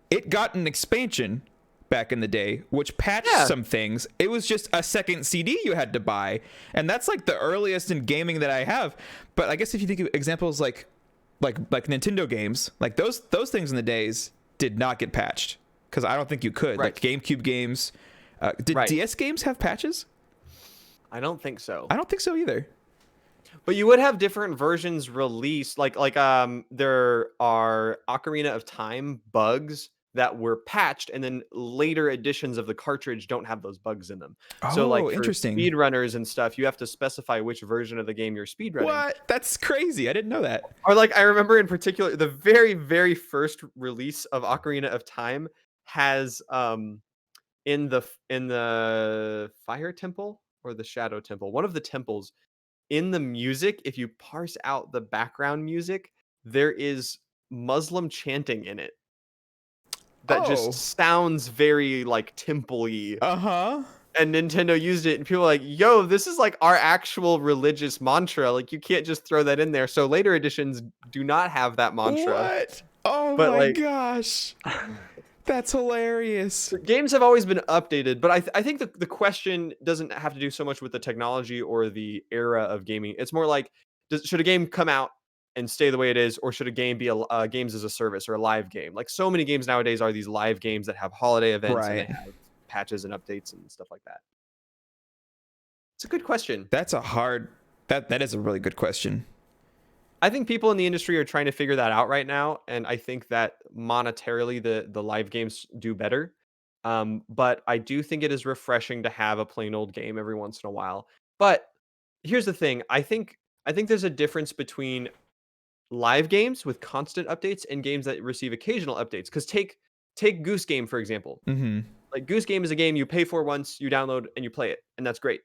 It got an expansion back in the day, which patched some things. It was just a second CD you had to buy, and that's like the earliest in gaming that I have. But I guess if you think of examples like Nintendo games, like those things in the days did not get patched, because I don't think you could. Right. Like GameCube games, did DS games have patches? I don't think so. I don't think so either. But you would have different versions released. Like there are Ocarina of Time bugs that were patched, and then later editions of the cartridge don't have those bugs in them. So like for Interesting. speedrunners and stuff, you have to specify which version of the game you're speedrunning. What? That's crazy. I didn't know that. Or like I remember in particular the very, very first release of Ocarina of Time has in the Fire Temple or the Shadow Temple, one of the temples, in the music, if you parse out the background music, there is Muslim chanting in it that just sounds very like temple-y. And Nintendo used it, and people are like, yo, this is like our actual religious mantra. Like, you can't just throw that in there. So later editions do not have that mantra. What? Oh but my like, gosh. That's hilarious. Games have always been updated, but I think the question doesn't have to do so much with the technology or the era of gaming. It's more like, should a game come out and stay the way it is, or should a game be a games as a service or a live game? Like so many games nowadays are these live games that have holiday events and they have patches and updates and stuff like that. It's a good question. That's a hard. That is a really good question. I think people in the industry are trying to figure that out right now, and I think that monetarily the live games do better. But I do think it is refreshing to have a plain old game every once in a while. But here's the thing: I think there's a difference between live games with constant updates and games that receive occasional updates. Because take Goose Game for example. Mm-hmm. Like Goose Game is a game you pay for once, you download and you play it, and that's great.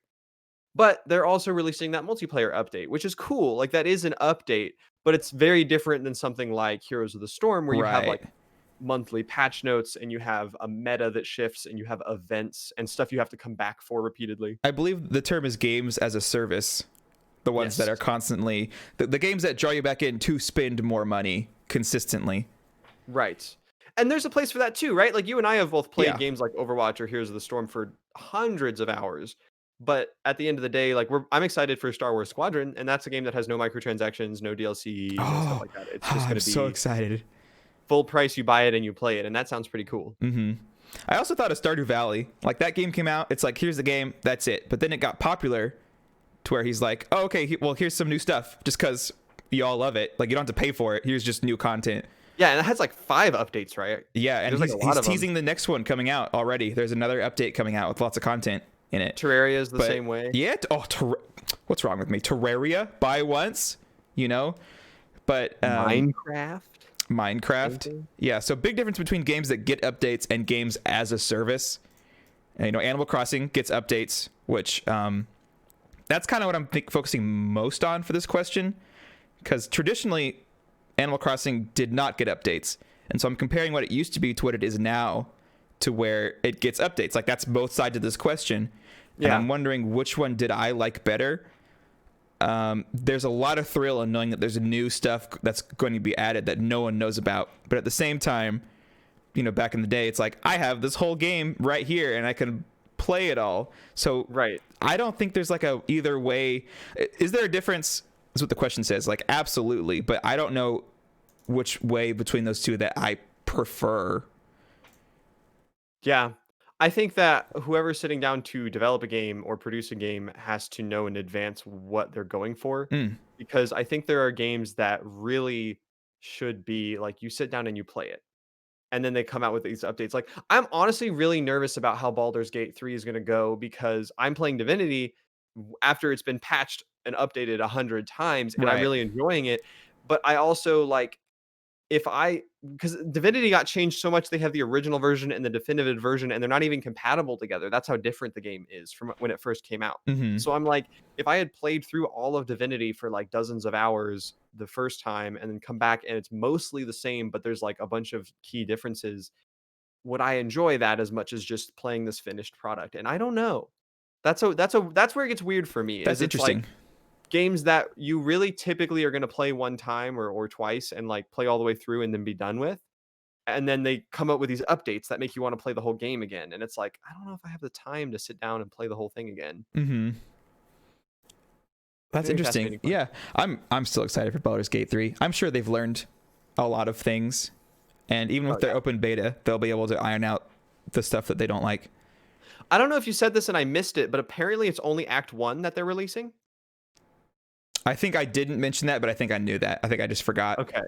But they're also releasing that multiplayer update, which is cool. Like that is an update, but it's very different than something like Heroes of the Storm, where you have Right. like monthly patch notes and you have a meta that shifts and you have events and stuff you have to come back for repeatedly. I believe the term is games as a service. The ones that Yes. are constantly the games that draw you back in to spend more money consistently. Right. And there's a place for that too, right? Like you and I have both played Yeah. games like Overwatch or Heroes of the Storm for hundreds of hours. But at the end of the day, like I'm excited for Star Wars Squadron, and that's a game that has no microtransactions, no DLC, no stuff Oh, like that. It's just going I'm to so be excited. full price. You buy it and you play it, and that sounds pretty cool. Mm-hmm. I also thought of Stardew Valley. Like that game came out, it's like here's the game, that's it. But then it got popular to where he's like, oh, okay, well here's some new stuff, just because you all love it. Like you don't have to pay for it. Here's just new content. Yeah, and it has like 5 updates, right? Yeah, and There's like a lot he's of them. teasing the next one coming out already. There's another update coming out with lots of content in it. Terraria is the But same way. yeah, what's wrong with me? Terraria, buy once, you know. But Minecraft. Minecraft, Anything? yeah. So big difference between games that get updates and games as a service. And, you know, Animal Crossing gets updates, which that's kind of what I'm focusing most on for this question, because traditionally Animal Crossing did not get updates, and so I'm comparing what it used to be to what it is now to where it gets updates. Like that's both sides of this question, and Yeah. I'm wondering which one did I like better. There's a lot of thrill in knowing that there's new stuff that's going to be added that no one knows about, but at the same time, you know, back in the day, it's like I have this whole game right here and I can play it all. So Right. I don't think there's like a either way. Is there a difference? Is what the question says. Like absolutely, but I don't know which way between those two that I prefer. Yeah. I think that whoever's sitting down to develop a game or produce a game has to know in advance what they're going for, Mm, because I think there are games that really should be like you sit down and you play it. And then they come out with these updates. Like I'm honestly really nervous about how Baldur's Gate 3 is going to go, because I'm playing Divinity after it's been patched and updated 100 times and I'm right. really enjoying it. But I also like, if I because Divinity got changed so much, they have the original version and the definitive version, and they're not even compatible together. That's how different the game is from when it first came out. Mm-hmm. So I'm like, if I had played through all of Divinity for like dozens of hours the first time and then come back and it's mostly the same, but there's like a bunch of key differences, would I enjoy that as much as just playing this finished product? And I don't know. That's where it gets weird for me. Is That's it's like interesting. games that you really typically are going to play one time or twice and like play all the way through and then be done with, and then they come up with these updates that make you want to play the whole game again, and it's like I don't know if I have the time to sit down and play the whole thing again. Mm-hmm. That's Very interesting. fascinating question. Yeah, I'm still excited for Baldur's Gate 3. I'm sure they've learned a lot of things, and even Oh with their yeah. open beta, they'll be able to iron out the stuff that they don't like. I don't know if you said this and I missed it, but apparently it's only Act 1 that they're releasing. I think I didn't mention that, but I think I knew that. I think I just forgot. Okay.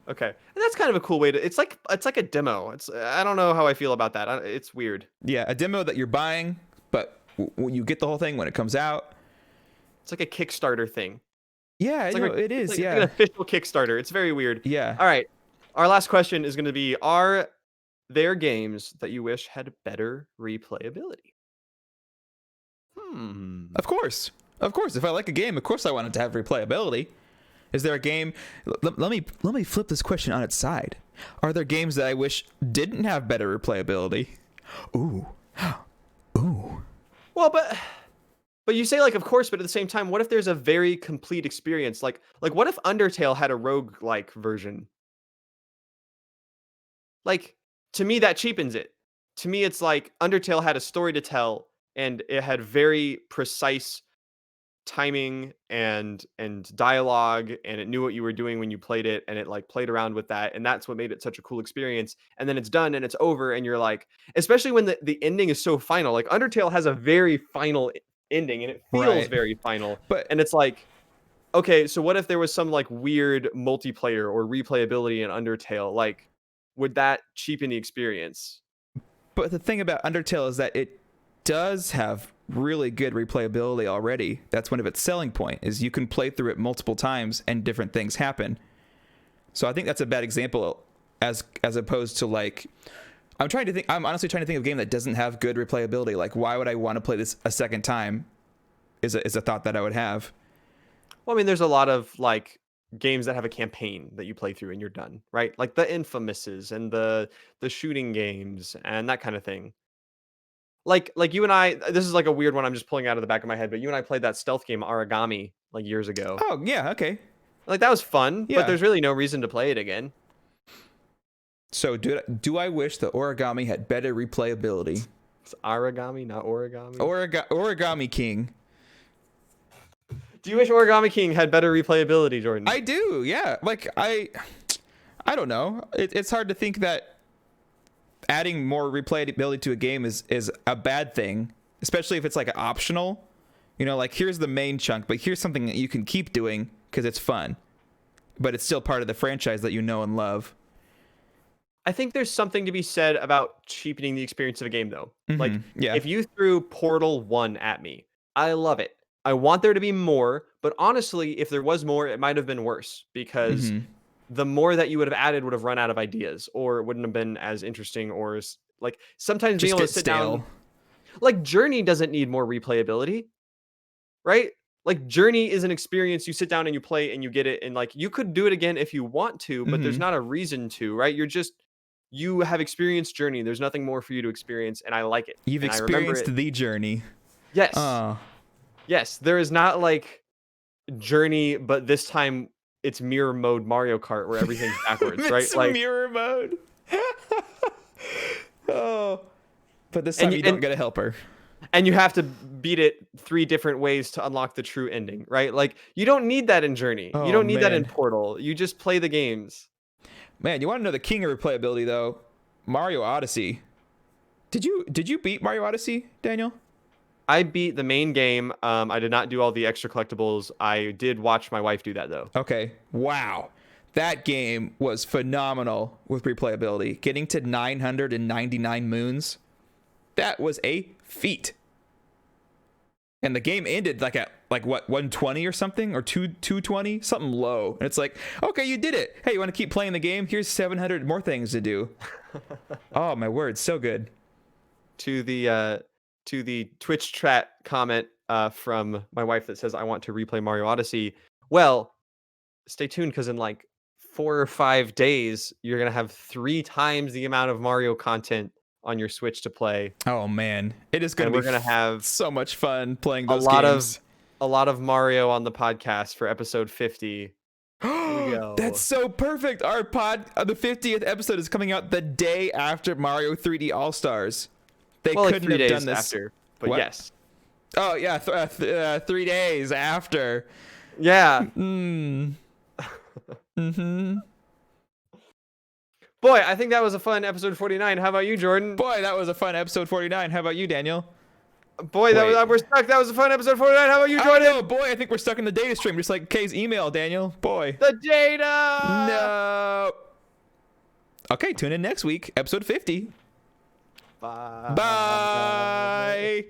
Okay. And that's kind of a cool way to it's like a demo. It's I don't know how I feel about that. It's weird. Yeah, a demo that you're buying, but you get the whole thing when it comes out. It's like a Kickstarter thing. Yeah, I It's know like it it's is. like an Yeah, official Kickstarter. It's very weird. yeah. All right. Our last question is going to be, are there games that you wish had better replayability? Hmm. Of course, of course. If I like a game, of course I want it to have replayability. Is there a game? Let me flip this question on its side. Are there games that I wish didn't have better replayability? Ooh, ooh. Well, but you say like of course, but at the same time, what if there's a very complete experience? Like what if Undertale had a rogue-like version? Like to me that cheapens it. To me it's like Undertale had a story to tell and it had very precise timing and dialogue, and it knew what you were doing when you played it, and it like played around with that, and that's what made it such a cool experience. And then it's done and it's over and you're like, especially when the ending is so final. Like Undertale has a very final ending and it feels Right. very final, But and it's like okay, so what if there was some like weird multiplayer or replayability in Undertale? Like, would that cheapen the experience? But the thing about Undertale is that it does have really good replayability already. That's one of its selling point, is you can play through it multiple times and different things happen. So I think that's a bad example as opposed to like, I'm honestly trying to think of a game that doesn't have good replayability. Like, why would I want to play this a second time is a thought that I would have. Well, I mean, there's a lot of like games that have a campaign that you play through and you're done, right? Like the Infamouses and the shooting games and that kind of thing. Like you and I, this is like a weird one I'm just pulling out of the back of my head, but you and I played that stealth game Origami like years ago. Oh, yeah, okay. Like that was fun, but Yeah. there's really no reason to play it again. So do I wish the Origami had better replayability? It's Origami, not Origami. Origami King. Do you wish Origami King had better replayability, Jordan? I do, yeah. Like, I don't know. It's hard to think that adding more replayability to a game is a bad thing, especially if it's like optional. You know, like here's the main chunk, but here's something that you can keep doing because it's fun, but it's still part of the franchise that you know and love. I think there's something to be said about cheapening the experience of a game, though. Like, Yeah. if you threw Portal 1 at me, I love it. I want there to be more, but honestly, if there was more, it might have been worse because the more that you would have added would have run out of ideas or it wouldn't have been as interesting or as, like sometimes being Just able to get sit stale. down. Like Journey doesn't need more replayability, right? Like Journey is an experience you sit down and you play and you get it, and like you could do it again if you want to, but there's not a reason to, right? You have experienced Journey. There's nothing more for you to experience, and I like it. You've and I remember experienced it. the journey. Yes. Oh. Yes. There is not like Journey, but this time it's mirror mode Mario Kart where everything's backwards, right? It's Like mirror mode. Oh. But this And time you- you don't and- get a helper. and you have to beat it 3 different ways to unlock the true ending, right? Like you don't need that in Journey. Oh, You don't need that in man. Portal. You just play the games. Man, you want to know the king of replayability though? Mario Odyssey. Did you beat Mario Odyssey, Daniel? I beat the main game. I did not do all the extra collectibles. I did watch my wife do that though. Okay. Wow. That game was phenomenal with replayability. Getting to 999 moons. That was a feat. And the game ended like at what 120 or something, or 220, something low. And it's like, okay, you did it. Hey, you want to keep playing the game? Here's 700 more things to do. Oh my word, so good. To the Twitch chat comment from my wife that says I want to replay Mario Odyssey. Well, stay tuned because in like 4 or 5 days you're gonna have 3 times the amount of Mario content on your Switch to play. Oh man, it is going And to we're be gonna have so much fun playing a those lot games. a lot of Mario on the podcast for episode 50. Here we go. That's so perfect. Our the 50th episode is coming out the day after Mario 3D All Stars. They well, like couldn't 3 have days done this after, but What? yes. Oh yeah, 3 days after. Yeah. Boy, I think that was a fun episode 49. How about you, Jordan? Boy, that was a fun episode 49. How about you, Daniel? Boy, Wait. we're stuck. That was a fun episode 49. How about you, I Jordan? know, boy, I think we're stuck in the data stream, just like Kay's email, Daniel. Boy. The data. No. Okay, tune in next week, episode 50. Bye. Bye.